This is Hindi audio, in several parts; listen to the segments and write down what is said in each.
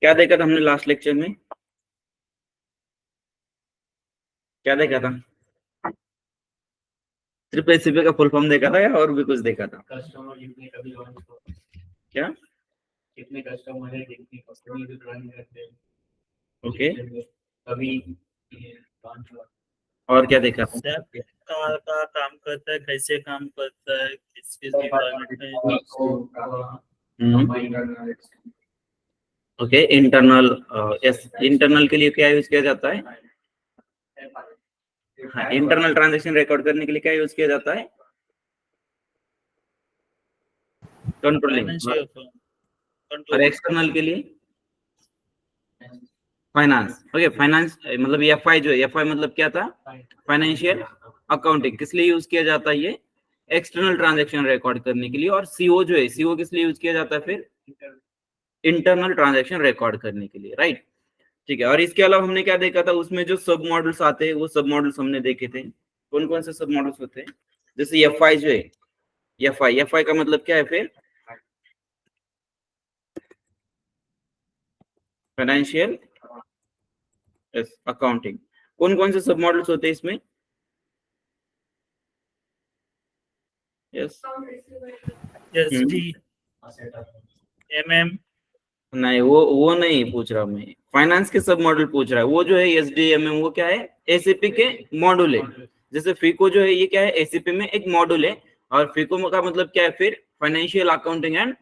क्या देखा था हमने लास्ट लेक्चर में? क्या देखा था? सिर्फ एसीपी का फुल फॉर्म देखा था या और भी कुछ देखा था? कस्टमर जितने कभी क्या? कितने कस्टमर है, कितनी कंपनी जो ड्राइंग करते हैं, ओके, कभी और क्या देखा था? का काम करता है, कैसे काम करता है, किस किस डिप्लॉयमेंट में। ओके, इंटरनल, यस, इंटरनल के लिए क्या यूज किया जाता है? हाँ, इंटरनल ट्रांजैक्शन रिकॉर्ड करने के लिए क्या यूज किया जाता है? कंट्रोलिंग। और एक्सटर्नल के लिए फाइनेंस। ओके, फाइनेंस मतलब एफआई जो है, एफआई मतलब क्या था? Financial accounting. किस लिए यूज किया जाता है ये? एक्सटर्नल ट्रांजैक्शन रिकॉर्ड करने के लिए। और सीओ जो है, सीओ किस लिए यूज किया जाता है फिर? इंटरनल ट्रांजैक्शन रिकॉर्ड करने के लिए, राइट। ठीक है, और इसके अलावा हमने क्या देखा था? उसमें जो सब मॉडल्स आते हैं वो सब मॉडल्स हमने देखे थे। कौन कौन से सब मॉडल्स होते हैं? जैसे एफआई जो है, एफआई, एफआई का मतलब क्या है फिर? Financial accounting. कौन कौन से सब मॉडल्स होते हैं इसमें? Yes, SD, MM. नहीं, वो नहीं पूछ रहा मैं, फाइनेंस के सब मॉडल पूछ रहा है। वो जो है एसडीएमएम, वो क्या है? एसीपी के मॉड्यूल है। जैसे फीको जो है, ये क्या है? एसीपी में एक मॉड्यूल है। और फीको का मतलब क्या है फिर? Financial accounting and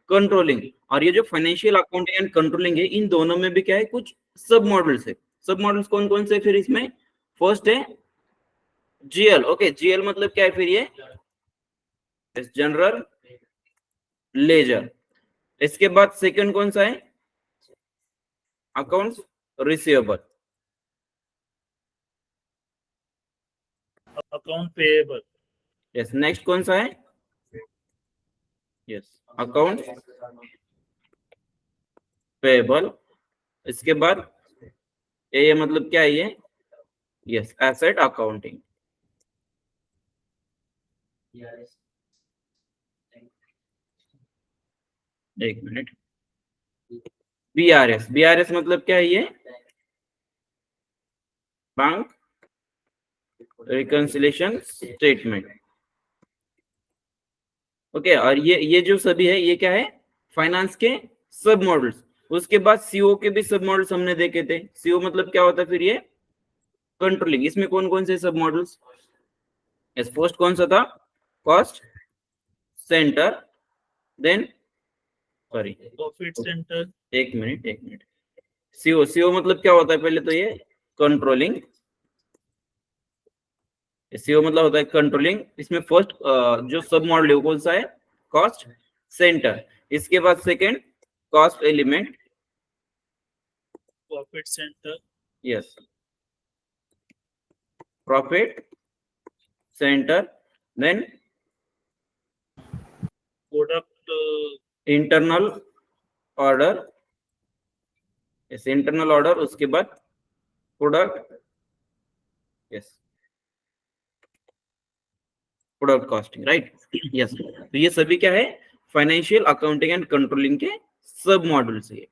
controlling. और ये जो फाइनेंशियल अकाउंटिंग एंड कंट्रोलिंग है, इन दोनों में भी क्या है? कुछ सब मॉडल्स है। सब मॉडल्स कौन कौन से फिर इसमें? फर्स्ट है जीएल। ओके, जीएल मतलब क्या है फिर? ये जनरल लेजर। इसके बाद सेकंड कौन सा है? Accounts receivable. Account payable. Yes, next कौन सा है? Yes, account payable. इसके बाद ये मतलब क्या है ये? Yes, asset accounting. एक मिनट। बीआरएस, बीआरएस मतलब क्या है ये? Bank reconciliation statement. ओके, और ये जो सभी है, ये क्या है? फाइनेंस के सब मॉडल्स। उसके बाद सीओ के भी सब मॉडल्स हमने देखे थे। सीओ मतलब क्या होता है फिर? ये कंट्रोलिंग। इसमें कौन कौन से सब मॉडल्स? यस, फर्स्ट कौन सा था? Cost centre, then sorry, profit centre. एक मिनट। सीओ, सीओ मतलब क्या होता है? पहले तो ये कंट्रोलिंग। सीओ मतलब होता है कंट्रोलिंग। इसमें फर्स्ट जो सब मॉडल है वो कौन सा है? Cost centre. इसके बाद second cost element, profit centre. Yes, profit centre, then product internal order, yes, internal order. उसके बाद product, yes, product costing, right. Yes, तो ये सभी क्या है? फाइनेंशियल अकाउंटिंग एंड कंट्रोलिंग के सब मॉड्यूल्स है,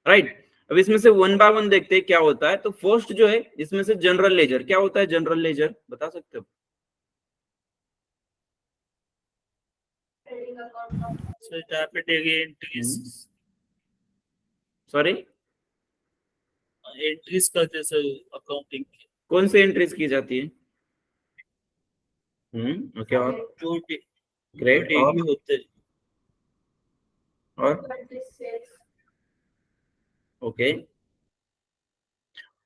राइट। अब इसमें से वन बाय वन देखते हैं क्या होता है। तो फर्स्ट जो है इसमें से जनरल लेजर। क्या होता है जनरल लेजर? बता सकते हो? एंट्रीज, सॉरी, एंट्रीज करते सर अकाउंटिंग की। कौन सी एंट्रीज की जाती है? ओके, और जो ग्रेट, डेली होते हैं। और ओके,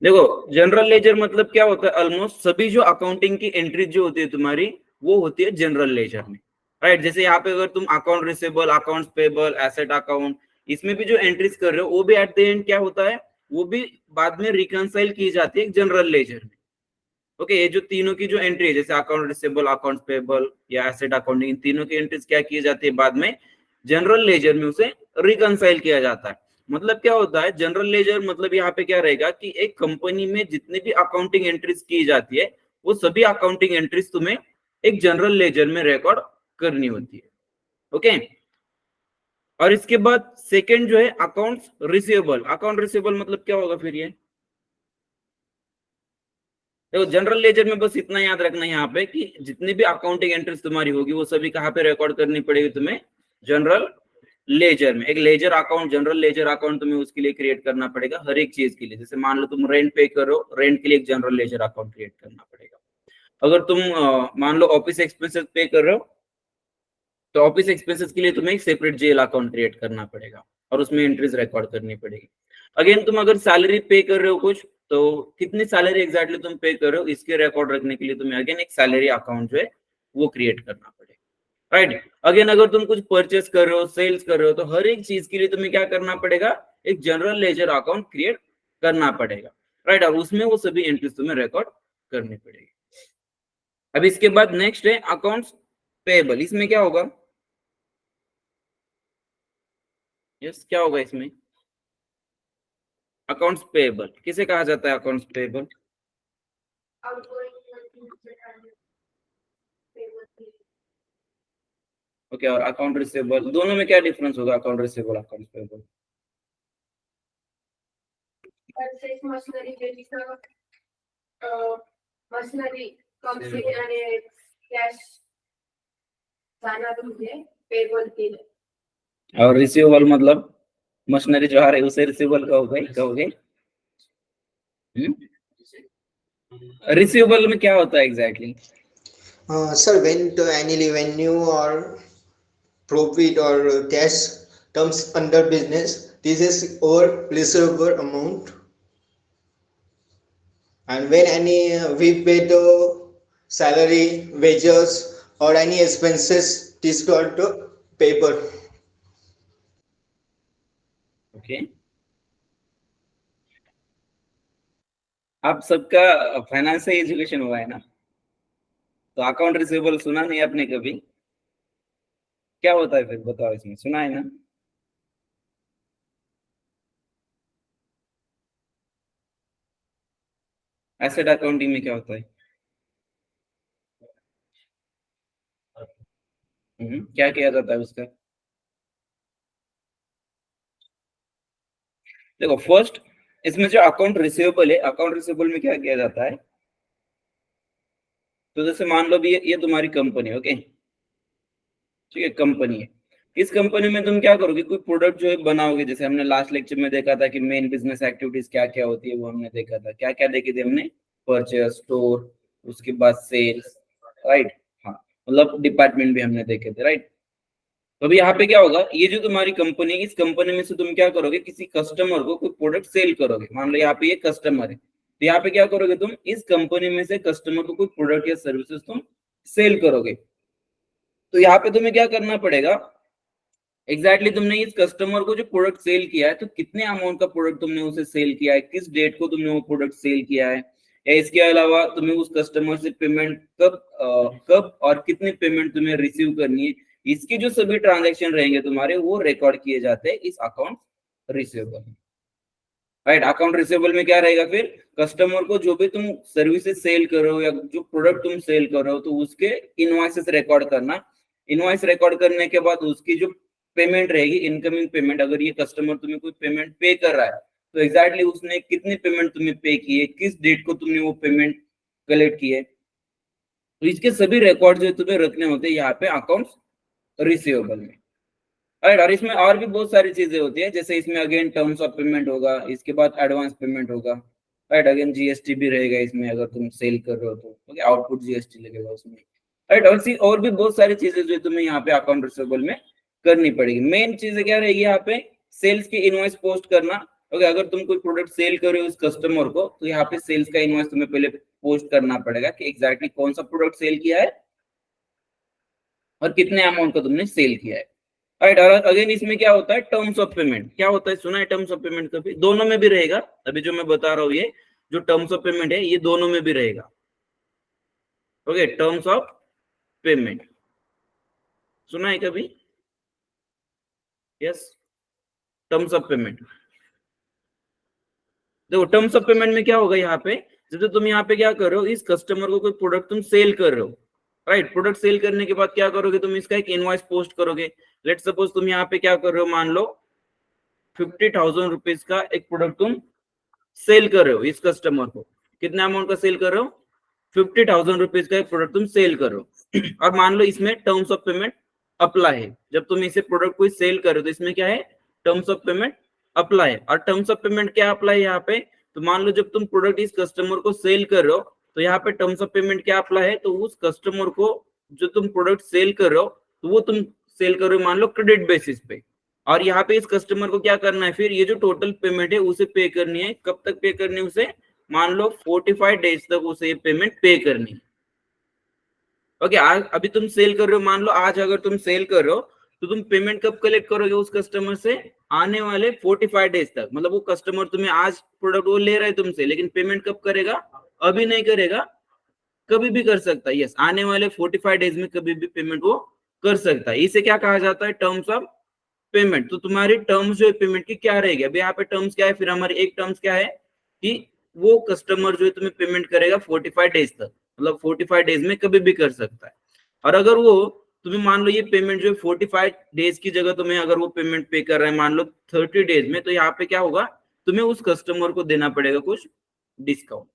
देखो जनरल लेजर मतलब क्या होता है? ऑलमोस्ट सभी जो अकाउंटिंग की एंट्रीज जो होती है तुम्हारी, वो होती है जनरल लेजर में, राइट। जैसे यहाँ पे अगर तुम account receivable, accounts payable, asset account, इसमें भी जो एंट्रीज कर रहे हो, वो भी एट द एंड क्या होता है? वो भी बाद में रिकंसाइल की जाती है जनरल लेजर में। ओके, ये जो तीनों की जो एंट्री है, जैसे अकाउंट रिसीवेबल, अकाउंट्स पेबल या एसेट अकाउंटिंग, इन तीनों की एंट्रीज क्या की जाती है? बाद में जनरल लेजर में उसे रिकंसाइल किया जाता है। मतलब क्या होता है जनरल लेजर? मतलब यहाँ पे क्या रहेगा कि एक कंपनी में जितनी भी अकाउंटिंग एंट्रीज की जाती है, वो सभी अकाउंटिंग एंट्रीज तुम्हें एक जनरल लेजर में रिकॉर्ड करनी होती है। ओके, और इसके बाद सेकंड जो है अकाउंट्स रिसीवेबल। अकाउंट रिसीवेबल मतलब क्या होगा फिर ये? देखो जनरल लेजर में बस इतना याद रखना है यहाँ पे कि जितनी भी अकाउंटिंग एंट्रीज तुम्हारी होगी वो सभी कहाँ पे रिकॉर्ड करनी पड़ेगी तुम्हें? जनरल लेजर में। एक ledger account, general ledger account तुम्हें उसके लिए क्रिएट करना पड़ेगा हर एक चीज के लिए। जैसे मान लो तुम रेंट पे करो, रेंट के लिए एक जनरल लेजर अकाउंट क्रिएट करना पड़ेगा। अगर तुम मान लो ऑफिस एक्सपेंसेस पे कर रहे हो तो ऑफिस एक्सपेंसेस के लिए तुम्हें एक सेपरेट जेल अकाउंट क्रिएट करना पड़ेगा और उसमें एंट्रीज रिकॉर्ड करनी पड़ेगी। अगेन तुम अगर सैलरी पे कर रहे हो कुछ, तो कितनी सैलरी एग्जैक्टली तुम पे कर रहे हो इसके रिकॉर्ड रखने के लिए तुम्हें अगेन एक सैलरी अकाउंट जो है वो क्रिएट करना पड़ेगा, राइट। अगेन अगर तुम कुछ परचेस कर रहे हो, सेल्स कर रहे हो, तो हर एक चीज के लिए तुम्हें क्या करना पड़ेगा? एक जनरल लेजर अकाउंट क्रिएट करना पड़ेगा, राइट। और उसमें वो सभी एंट्रीज तुम्हें रिकॉर्ड करनी पड़ेगी। अब इसके बाद नेक्स्ट है अकाउंट्स पेएबल। इसमें क्या होगा? यस, क्या होगा इसमें? अकाउंट्स पेएबल किसे कहा जाता है? Accounts payable okay. और अकाउंट रिसीवेबल, दोनों में क्या डिफरेंस होगा? Account receivable, accounts payable. Purchase machinery बेसिसवर मशिनरी कॉम्प्लिट आणि कॅश जाणार म्हणजे पेबल केलं। और रिसीवेबल मतलब मशीनरी जो आ रही है उसे रिसीवेबल कहोगे? रिसीवेबल में क्या होता है exactly? Sir, when to any revenue or profit or cash comes under business, this is our receivable amount. And when any we pay the salary, wages or any expenses, this called the paper. Okay, आप सबका फाइनेंस से एजुकेशन हुआ है ना, तो अकाउंट रिसीवेबल सुना नहीं आपने कभी? क्या होता है फिर बताओ, इसमें सुना है ना? एसेट अकाउंटिंग में क्या होता है? क्या किया जाता है उसका? देखो फर्स्ट इसमें जो अकाउंट रिसीवेबल है, अकाउंट रिसीवेबल में क्या किया जाता है? तो जैसे मान लो भी ये तुम्हारी कंपनी, ओके, ठीक है, कंपनी है। इस कंपनी में तुम क्या करोगे? कोई प्रोडक्ट जो है बनाओगे। जैसे हमने लास्ट लेक्चर में देखा था कि मेन बिजनेस एक्टिविटीज क्या क्या होती है, वो हमने देखा था। क्या क्या देखी थी हमने? परचेस, स्टोर, उसके बाद सेल्स, राइट। हाँ, मतलब डिपार्टमेंट भी हमने देखे थे, राइट। तो अभी यहाँ पे क्या होगा? ये जो तुम्हारी कंपनी है, इस कंपनी में से तुम क्या करोगे? किसी कस्टमर को कोई प्रोडक्ट सेल करोगे। मान लो यहाँ पे ये कस्टमर है, तो यहाँ पे क्या करोगे? तुम इस कंपनी में से कस्टमर को कोई प्रोडक्ट या सर्विसेज तुम सेल करोगे। तो यहाँ पे तुम्हें क्या करना पड़ेगा? एग्जैक्टली तुमने इस कस्टमर को जो प्रोडक्ट सेल किया है, तो कितने अमाउंट का प्रोडक्ट तुमने उसे सेल किया है, किस डेट को तुमने वो प्रोडक्ट सेल किया है, या इसके अलावा तुम्हें उस कस्टमर से पेमेंट कब और कितनी पेमेंट तुम्हें रिसीव करनी है, इसके जो सभी ट्रांजैक्शन रहेंगे तुम्हारे, वो रिकॉर्ड किए जाते हैं इस अकाउंट रिसीवेबल में, राइट। अकाउंट रिसीवेबल में क्या रहेगा फिर? कस्टमर को जो भी तुम सर्विसेज सेल कर रहे हो या जो प्रोडक्ट तुम सेल कर रहे हो, तो उसके इनवॉइसेस रिकॉर्ड करना। इनवॉइस रिकॉर्ड करने के बाद उसकी जो पेमेंट रहेगी, इनकमिंग पेमेंट, अगर ये कस्टमर तुम्हें कोई पेमेंट पे कर रहा है, तो एग्जैक्टली उसने कितनी पेमेंट तुम्हें पे की है, किस डेट को तुमने वो पेमेंट कलेक्ट की है, तो इसके सभी रिकॉर्ड जो तुम्हें रखने होते हैं यहाँ पे अकाउंट्स रिसीवेबल में, राइट। और इसमें और भी बहुत सारी चीजें होती है। जैसे इसमें अगेन टर्म्स ऑफ पेमेंट होगा, इसके बाद एडवांस पेमेंट होगा, राइट। अगेन जीएसटी भी रहेगा इसमें, अगर तुम सेल कर रहे हो तो ओके, आउटपुट जीएसटी लगेगा उसमें, राइट। और भी बहुत सारी चीजें जो तुम्हें यहाँ पे अकाउंट रिसीवेबल में करनी पड़ेगी। मेन चीज क्या रहेगी यहाँ पे? सेल्स की इनवॉइस पोस्ट करना। ओके, अगर तुम कोई प्रोडक्ट सेल कर रहे हो इस कस्टमर को, तो यहाँ पे सेल्स का इनवॉइस तुम्हें पहले पोस्ट करना पड़ेगा कि एग्जैक्टली कौन सा प्रोडक्ट सेल किया है और कितने अमाउंट का तुमने सेल किया है, राइट। और अगेन इसमें क्या होता है? Terms of payment. क्या होता है? सुना है टर्म्स ऑफ पेमेंट कभी? दोनों में भी रहेगा। अभी जो मैं बता रहा हूँ, ये जो टर्म्स ऑफ पेमेंट है, ये दोनों में भी रहेगा। ओके, टर्म्स ऑफ पेमेंट सुना है कभी? Yes, terms of payment. देखो टर्म्स ऑफ पेमेंट में क्या होगा यहाँ पे? जैसे तुम यहाँ पे क्या कर रहे हो? इस कस्टमर को कोई प्रोडक्ट तुम सेल कर रहे हो, राइट। प्रोडक्ट सेल करने के बाद क्या करोगे तुम, इसका एक इनवॉइस पोस्ट करोगे। लेट सपोज तुम यहाँ पे क्या कर रहे हो, मान लो 50,000 रुपीज का एक प्रोडक्ट तुम सेल कर रहे हो इस कस्टमर को। कितना अमाउंट का सेल कर रहे हो, 50,000 रुपीज का एक प्रोडक्ट तुम सेल कर रहे हो। और मान लो इसमें टर्म्स ऑफ पेमेंट अप्लाई है। जब तुम इसे प्रोडक्ट को सेल कर रहे हो तो इसमें क्या है, टर्म्स ऑफ पेमेंट अप्लाई है। और टर्म्स ऑफ पेमेंट क्या अप्लाई है यहाँ पे, तो मान लो जब तुम प्रोडक्ट इस कस्टमर को सेल कर रहे हो तो यहाँ पे टर्म्स ऑफ पेमेंट क्या अप्लाई है, तो उस कस्टमर को जो तुम प्रोडक्ट सेल कर रहे हो तो वो तुम सेल कर रहे हो मान लो क्रेडिट बेसिस पे। और यहाँ पे इस कस्टमर को क्या करना है, फिर ये जो टोटल पेमेंट है उसे पे करनी है। कब तक पे करनी है उसे, मान लो 45 डेज तक उसे ये पेमेंट पे करनी है। ओके, आज अभी तुम सेल कर रहे हो, मान लो आज अगर तुम सेल कर रहे हो तो तुम पेमेंट कब कलेक्ट करोगे उस कस्टमर से, आने वाले 45 डेज तक। मतलब वो कस्टमर तुम्हें आज प्रोडक्ट वो ले रहा है तुमसे, लेकिन पेमेंट कब करेगा, अभी नहीं करेगा, कभी भी कर सकता है। यस, आने वाले 45 डेज में कभी भी पेमेंट वो कर सकता है। इसे क्या कहा जाता है, टर्म्स ऑफ पेमेंट। तो तुम्हारी टर्म्स जो है पेमेंट की क्या रहेगी, अभी यहाँ पे टर्म्स क्या है, फिर हमारी एक टर्म्स क्या है कि वो कस्टमर जो है तुम्हें पेमेंट करेगा 45 डेज तक, मतलब 45 डेज में कभी भी कर सकता है। और अगर वो तुम्हें मान लो ये पेमेंट जो है 45 डेज की जगह तुम्हें अगर वो पेमेंट पे कर रहा है मान लो 30 डेज में, तो यहाँ पे क्या होगा, तुम्हें उस कस्टमर को देना पड़ेगा कुछ डिस्काउंट।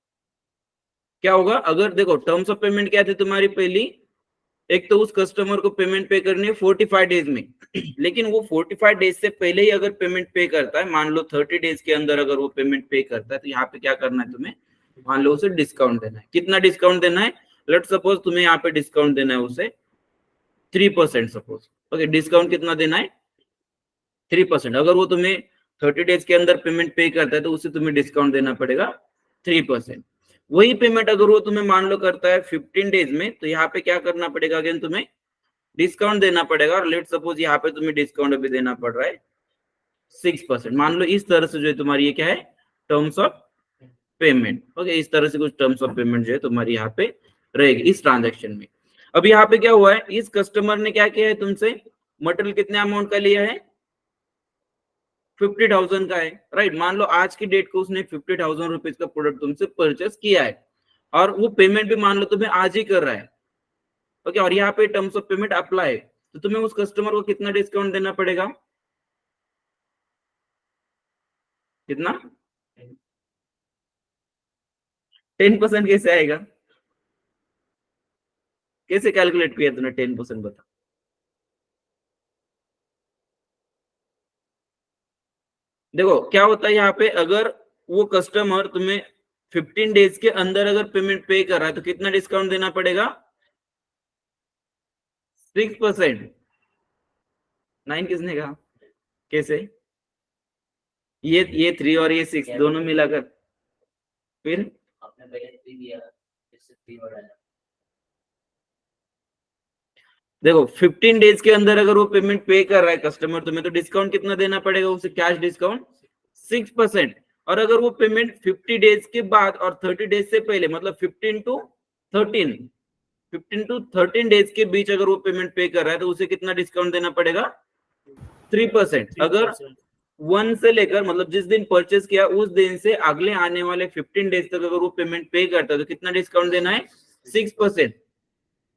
क्या होगा, अगर देखो टर्म्स ऑफ पेमेंट क्या थी तुम्हारी पहली, एक तो उस कस्टमर को पेमेंट पे करनी है 45 डेज में, लेकिन वो 45 डेज से पहले ही अगर पेमेंट पे करता है, मान लो 30 डेज के अंदर अगर वो पेमेंट पे करता है, तो यहाँ पे क्या करना है तुम्हें, मान लो उसे डिस्काउंट देना है। कितना डिस्काउंट देना है, लेट सपोज तुम्हें यहाँ पे डिस्काउंट देना है उसे 3% सपोज। ओके, डिस्काउंट कितना देना है, 3%। अगर वो तुम्हें 30 डेज के अंदर पेमेंट पे करता है तो उसे तुम्हें डिस्काउंट देना पड़ेगा 3%। वही पेमेंट अगर वो तुम्हें मान लो करता है 15 डेज में, तो यहाँ पे क्या करना पड़ेगा, अगेन तुम्हें डिस्काउंट देना पड़ेगा। और लेट सपोज यहाँ पे तुम्हें डिस्काउंट अभी देना पड़ रहा है 6%। मान लो इस तरह से जो है तुम्हारी ये क्या है, टर्म्स ऑफ पेमेंट। ओके, इस तरह से कुछ टर्म्स ऑफ पेमेंट जो है तुम्हारी यहाँ पे रहेगी इस ट्रांजेक्शन में। अब यहाँ पे क्या हुआ है, इस कस्टमर ने क्या किया है तुमसे, मटेरियल कितने अमाउंट का लिया है, 50,000 का है, राइट। मान लो आज की डेट को उसने 50,000 रुपीज का प्रोडक्ट तुमसे परचेस किया है, और वो पेमेंट भी मान लो तुम्हें आज ही कर रहा है। ओके, और यहाँ पे टर्म्स ऑफ पेमेंट अप्लाई है, तो तुम्हें उस कस्टमर को कितना डिस्काउंट देना पड़ेगा, कितना, 10% कैसे आएगा, कैसे कैलकुलेट किया तुमने 10%, बता। देखो क्या होता है यहाँ पे, अगर वो कस्टमर तुम्हें 15 डेज के अंदर अगर पेमेंट पे कर रहा है तो कितना डिस्काउंट देना पड़ेगा, 6%। 9 किसने कहा, कैसे, ये 3 और ये 6 दोनों मिलाकर, फिर आपने पहले 3 दिया, इससे 3 बढ़ाया। देखो 15 डेज के अंदर अगर वो पेमेंट पे कर रहा है कस्टमर तुम्हें, तो डिस्काउंट कितना देना पड़ेगा उसे, कैश डिस्काउंट 6%। और अगर वो पेमेंट 50 डेज के बाद और 30 डेज से पहले, मतलब 15 टू 13 डेज के बीच अगर वो पेमेंट पे कर रहा है तो उसे कितना डिस्काउंट देना पड़ेगा, 3%। अगर 1 से लेकर, मतलब जिस दिन परचेस किया उस दिन से अगले आने वाले 15 डेज तक अगर वो पेमेंट पे करता है तो कितना डिस्काउंट देना है, 6%।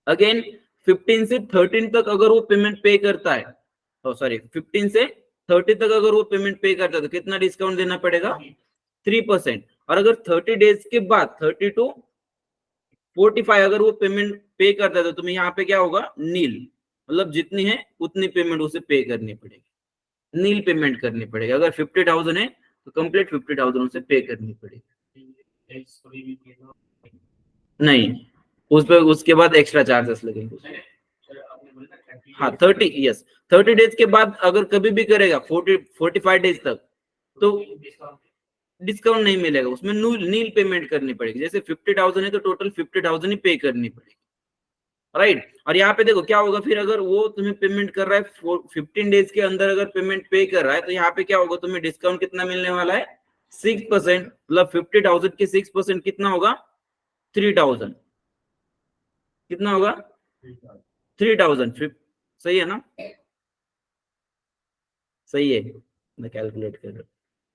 अगेन 15 से 13 तक अगर वो पेमेंट पे करता है, सॉरी 15 से 30 तक अगर वो पेमेंट पे करता है तो कितना डिस्काउंट देना पड़ेगा, 3%। और अगर 30 डेज के बाद 30 टू 45 अगर वो पेमेंट पे करता है तो तुम्हें यहाँ पे क्या होगा, नील, मतलब जितनी है उतनी पेमेंट उसे पे करनी पड़ेगी, नील पेमेंट करनी पड़ेगी। अगर 50,000 है तो कंप्लीट 50,000 उसे पे करनी पड़ेगी, नहीं उस पे उसके बाद एक्स्ट्रा चार्जेस लगेंगे। हाँ 30, यस 30 डेज के बाद अगर कभी भी करेगा 45 डेज तक तो डिस्काउंट नहीं मिलेगा, उसमें नील पेमेंट करनी पड़ेगी। जैसे 50,000 है तो टोटल 50,000 ही पे करनी पड़ेगी, राइट। और यहाँ पे देखो क्या होगा, फिर अगर वो तुम्हें पेमेंट कर रहा है 15 डेज के अंदर अगर पेमेंट पे कर रहा है तो यहाँ पे क्या होगा, तुम्हें डिस्काउंट कितना मिलने वाला है, 6%। मतलब 50,000 के 6% कितना होगा, 3,000। कितना होगा, 3,000। सही है ना, सही है, मैं कैलकुलेट कर रहा हूँ।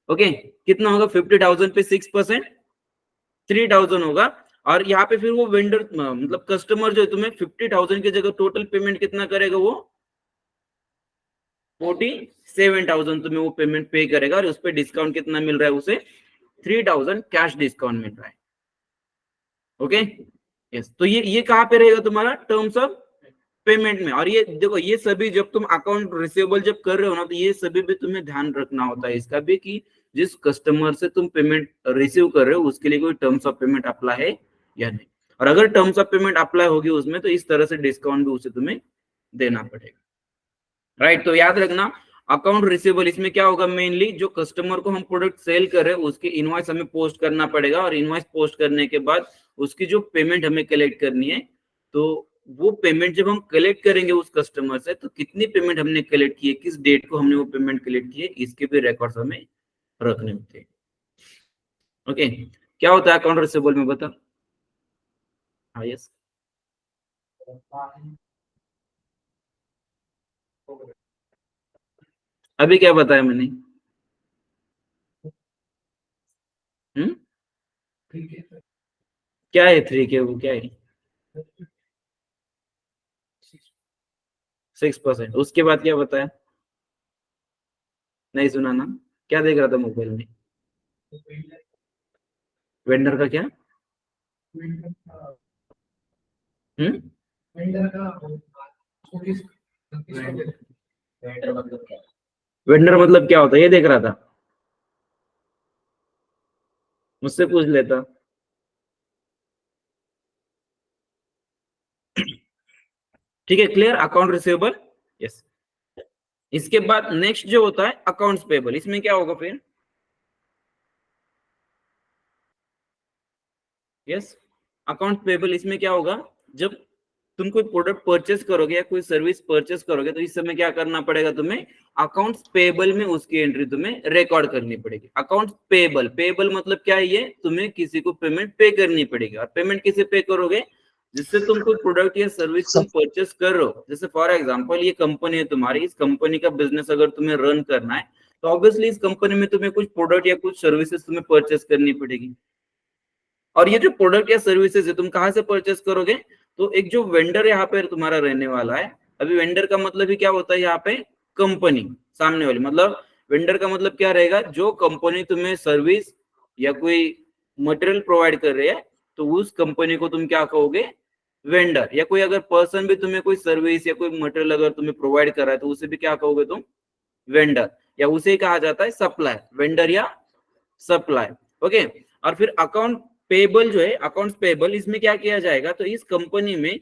ओके, कितना होगा 50,000 पे 6%, 3,000 होगा। और यहाँ पे फिर वो वेंडर मतलब कस्टमर जो है तुम्हें 50,000 की जगह टोटल पेमेंट कितना करेगा, वो 47,000 तुम्हें वो पेमेंट पे करेगा, और उस पर डिस्काउंट कितना मिल रहा है उसे, 3,000 कैश डिस्काउंट मिल रहा है। ओके यस, तो ये कहाँ पे रहेगा तुम्हारा, टर्म्स ऑफ पेमेंट में। और ये देखो, ये सभी जब तुम अकाउंट रिसीवेबल जब कर रहे हो ना, तो ये सभी भी तुम्हें ध्यान रखना होता है इसका भी, कि जिस कस्टमर से तुम पेमेंट रिसीव कर रहे हो उसके लिए कोई टर्म्स ऑफ पेमेंट अप्लाई है या नहीं, और अगर टर्म्स ऑफ पेमेंट अप्लाई होगी उसमें, तो इस तरह से डिस्काउंट भी उसे तुम्हें देना पड़ेगा, राइट। तो याद रखना, अकाउंट रिसीवेबल इसमें क्या होगा, मेनली जो कस्टमर को हम प्रोडक्ट सेल कर रहे हैं उसके इनवॉइस हमें पोस्ट करना पड़ेगा, और इनवॉइस पोस्ट करने के बाद उसकी जो पेमेंट हमें कलेक्ट करनी है, तो वो पेमेंट जब हम कलेक्ट करेंगे उस कस्टमर से, तो कितनी पेमेंट हमने कलेक्ट की है, किस डेट को हमने वो पेमेंट कलेक्ट की है, इसके भी रिकॉर्ड्स हमें रखने होते हैं। ओके, क्या होता है अकाउंट रिसीवेबल में, बता। हाँ यस, अभी क्या बताया मैंने, क्या है 3K, वो क्या है, 6%। उसके बाद क्या बताया, नहीं सुना ना, क्या देख रहा था मोबाइल में, वेंडर का क्या, हम्म, वेंडर मतलब क्या होता है, ये देख रहा था, मुझसे पूछ लेता। ठीक है, क्लियर, अकाउंट रिसीवेबल, यस। इसके बाद नेक्स्ट जो होता है अकाउंट्स पेबल, इसमें क्या होगा फिर, यस, अकाउंट पेबल इसमें क्या होगा, जब तुम कोई प्रोडक्ट परचेस करोगे या कोई सर्विस परचेस करोगे, तो इस समय क्या करना पड़ेगा तुम्हें, अकाउंट्स पेबल में उसकी एंट्री तुम्हें रिकॉर्ड करनी पड़ेगी। अकाउंट्स पेबल, पेबल मतलब क्या है, ये तुम्हें किसी को पेमेंट पे करनी पड़ेगी, और पेमेंट किसे पे करोगे, जिससे तुम कोई प्रोडक्ट या सर्विस तुम परचेस कर रहे हो। जैसे फॉर एग्जांपल ये कंपनी है तुम्हारी, इस कंपनी का बिजनेस अगर तुम्हें रन करना है, तो ऑब्वियसली इस कंपनी में तुम्हें कुछ प्रोडक्ट या कुछ सर्विसेज तुम्हें परचेस करनी पड़ेगी, और ये जो प्रोडक्ट या सर्विसेज है तुम कहाँ से परचेस करोगे, तो एक जो वेंडर यहाँ पे तुम्हारा रहने वाला है। अभी वेंडर का मतलब ही क्या होता है यहाँ पे, कंपनी, सामने वाली, मतलब वेंडर का मतलब क्या रहेगा, जो कंपनी तुम्हें सर्विस या कोई मटेरियल प्रोवाइड कर रही है, तो उस कंपनी को तुम क्या कहोगे, वेंडर। या कोई अगर पर्सन भी तुम्हें कोई सर्विस या कोई मटेरियल अगर तुम्हें प्रोवाइड कर रहा है, तो उसे भी क्या कहोगे तुम, वेंडर, या उसे कहा जाता है सप्लायर, वेंडर या सप्लाई। ओके, और फिर अकाउंट पेबल जो है, अकाउंट्स पेबल, इसमें क्या किया जाएगा, तो इस कंपनी में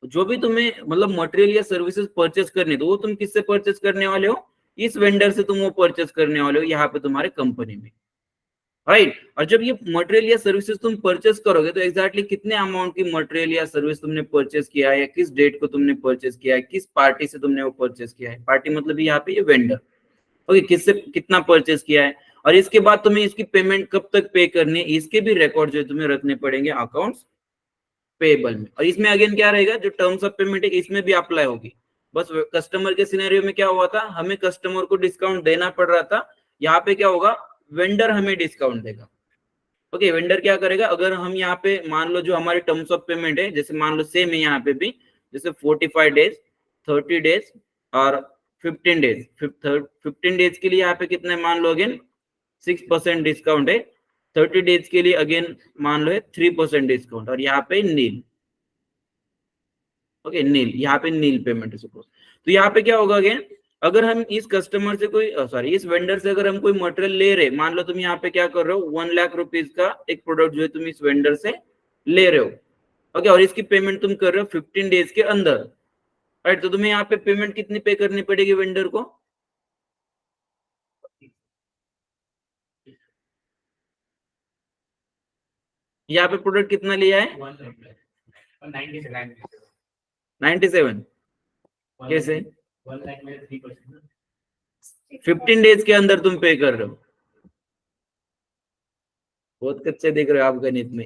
जो भी तुम्हें मतलब मटेरियल या सर्विसेज परचेस करने, तो वो तुम किससे परचेस करने वाले हो, इस वेंडर से तुम वो परचेस करने वाले हो यहाँ पे तुम्हारे कंपनी में, राइट। और जब ये मटेरियल या सर्विसेज तुम परचेस करोगे, तो एग्जैक्टली कितने अमाउंट की मटेरियल या सर्विस तुमने परचेस किया है, या किस डेट को तुमने परचेस किया है, किस पार्टी से तुमने वो परचेस किया है, पार्टी मतलब यहाँ पे ये वेंडर, ओके, किससे कितना परचेस किया है, और इसके बाद तुम्हें इसकी पेमेंट कब तक पे करनी है, इसके भी रिकॉर्ड जो है तुम्हें रखने पड़ेंगे अकाउंट्स पेबल में। और इसमें अगेन क्या रहेगा, जो टर्म्स ऑफ पेमेंट है इसमें भी अप्लाई होगी। बस कस्टमर के सिनेरियो में क्या हुआ था, हमें कस्टमर को डिस्काउंट देना पड़ रहा था, यहाँ पे क्या होगा, वेंडर हमें डिस्काउंट देगा। ओके, वेंडर क्या करेगा, अगर हम यहाँ पे मान लो जो हमारे टर्म्स ऑफ पेमेंट है, जैसे मान लो सेम है यहाँ पे भी, जैसे 45 डेज, 30 डेज और 15 डेज, 15 डेज के लिए यहाँ पे कितना है, मान लो अगेन 6% डिस्काउंट है, 30 डेज के लिए अगेन मान लो है 3% डिस्काउंट, और यहाँ पे नील, ओके नील, यहाँ पे नील पेमेंट है सपोज। तो यहाँ पे क्या होगा, अगेन अगर हम इस कस्टमर से कोई सॉरी इस वेंडर से अगर हम कोई मटेरियल ले रहे, मान लो तुम यहाँ पे क्या कर रहे हो, 1 लाख रुपीज का एक प्रोडक्ट जो है तुम इस वेंडर से ले रहे हो, ओके, और इसकी पेमेंट तुम कर रहे हो 15 डेज के अंदर, राइट। तो तुम्हें यहाँ पे पेमेंट कितनी पे करनी पड़ेगी वेंडर को, यहाँ पे प्रोडक्ट कितना लिया है, 97, कैसे, 15 डेज के अंदर तुम पे कर रहे हो, बहुत कच्चे देख रहे हो आप गणित में,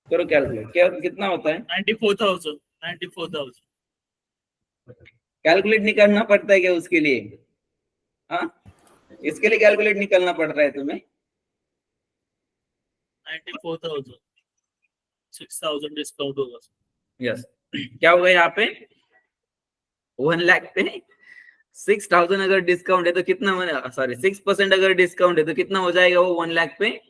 करो कैलकुलेट, क्या कितना होता है, 94,000 कैलकुलेट निकालना पड़ता है क्या उसके लिए, हाँ, इसके लिए कैलकुलेट निकालना पड़ रहा है तुम्हें, 94,000 6,000 डिस्काउंट होगा। यस, क्या होगा यहाँ पे 1 लाख पे 6,000 अगर डिस्काउंट है तो कितना, सॉरी 6% अगर डिस्काउंट है तो कितना हो जाएगा, वो 1 लाख पे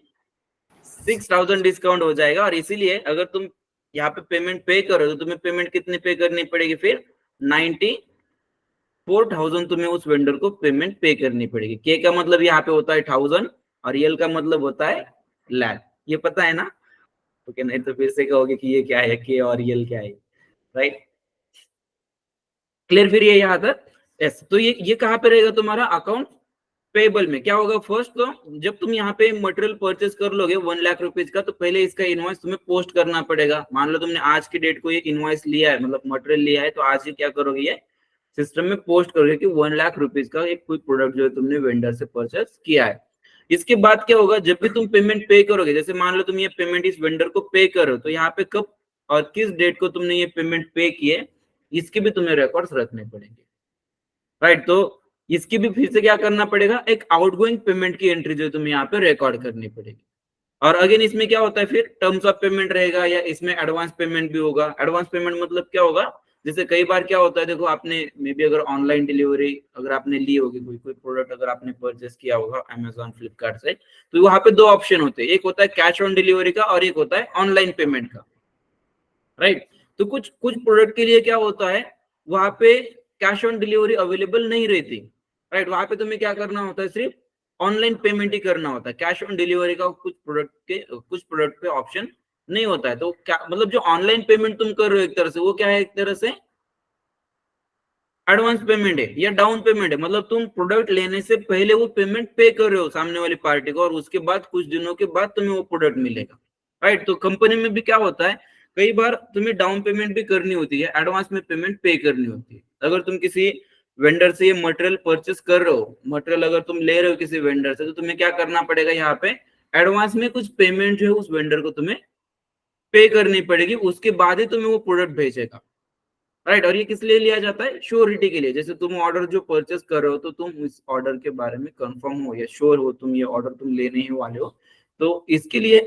6,000 डिस्काउंट हो जाएगा। और इसीलिए अगर तुम यहाँ पे पेमेंट पे करो तो तुम्हें पेमेंट कितनी पे करनी पड़ेगी फिर 94,000 तुम्हें उस वेंडर को पेमेंट पे करनी पड़ेगी। के का मतलब यहाँ पे होता है 1000 और यल का मतलब होता है लाख, ये पता है ना? ओके, नहीं तो फिर से कहोगे कि ये क्या है, के और यल क्या है, राइट? क्लियर फिर ये यहाँ तक? यस, तो ये कहाँ पे रहेगा तुम्हारा अकाउंट पेबल में। क्या होगा फर्स्ट, तो जब तुम यहाँ पे मटेरियल परचेस कर लोगे 1 लाख रुपीज का, तो पहले इसका इनवॉइस तुम्हें पोस्ट करना पड़ेगा। मान लो तुमने आज की डेट को ये इनवॉइस लिया है, मतलब मटेरियल लिया है, तो आज ही क्या करोगे, ये सिस्टम में पोस्ट करोगे कि 1 लाख रुपीज का एक कोई प्रोडक्ट जो है तुमने वेंडर से परचेस किया है। इसके बाद क्या होगा, जब भी तुम पेमेंट पे करोगे, जैसे मान लो तुम ये पेमेंट इस वेंडर को पे करो, तो यहाँ पे कब और किस डेट को तुमने ये पेमेंट पे किए, इसके भी तुम्हें रिकॉर्ड्स रखने पड़ेंगे, राइट? तो इसकी भी फिर से क्या करना पड़ेगा, एक आउटगोइंग पेमेंट की एंट्री जो तुम्हें यहाँ पे रिकॉर्ड करनी पड़ेगी। और अगेन इसमें क्या होता है, फिर टर्म्स ऑफ पेमेंट रहेगा या इसमें एडवांस पेमेंट भी होगा। एडवांस पेमेंट मतलब क्या होगा, जैसे कई बार क्या होता है, देखो आपने मे बी अगर ऑनलाइन डिलीवरी अगर आपने ली होगी, कोई प्रोडक्ट अगर आपने परचेस किया होगा अमेजोन फ्लिपकार्ट से, तो वहां पे 2 ऑप्शन होते हैं, एक होता है कैश ऑन डिलीवरी का और एक होता है ऑनलाइन पेमेंट का, राइट? तो कुछ प्रोडक्ट के लिए क्या होता है, वहां पे कैश ऑन डिलीवरी अवेलेबल नहीं रहती, राइट? वहां पे तुम्हें क्या करना होता है, सिर्फ ऑनलाइन पेमेंट ही करना होता है। कैश ऑन डिलीवरी का कुछ प्रोडक्ट पे ऑप्शन नहीं होता है। तो क्या मतलब, जो ऑनलाइन पेमेंट तुम कर रहे हो एक तरह से, वो क्या है, एक तरह से एडवांस पेमेंट है या डाउन पेमेंट है। मतलब तुम प्रोडक्ट लेने से पहले वो पेमेंट पे कर रहे हो सामने वाली पार्टी को, और उसके बाद कुछ दिनों के बाद तुम्हें वो प्रोडक्ट मिलेगा, राइट? तो कंपनी में भी क्या होता है, कई बार तुम्हें डाउन पेमेंट भी करनी होती है, एडवांस में पेमेंट पे करनी होती है। अगर तुम किसी वेंडर से ये मटेरियल परचेस कर रहे हो, मटेरियल अगर तुम ले रहे हो किसी वेंडर से, तो तुम्हें क्या करना पड़ेगा, यहाँ पे एडवांस में कुछ पेमेंट जो है उस वेंडर को तुम्हें पे करनी पड़ेगी, उसके बाद ही तुम्हें वो प्रोडक्ट भेजेगा, राइट? और ये किस लिए लिया जाता है, श्योरिटी के लिए। जैसे तुम ऑर्डर जो परचेस कर रहे हो, तो तुम इस ऑर्डर के बारे में कंफर्म हो या श्योर हो, तुम ये ऑर्डर तुम लेने ही वाले हो, तो इसके लिए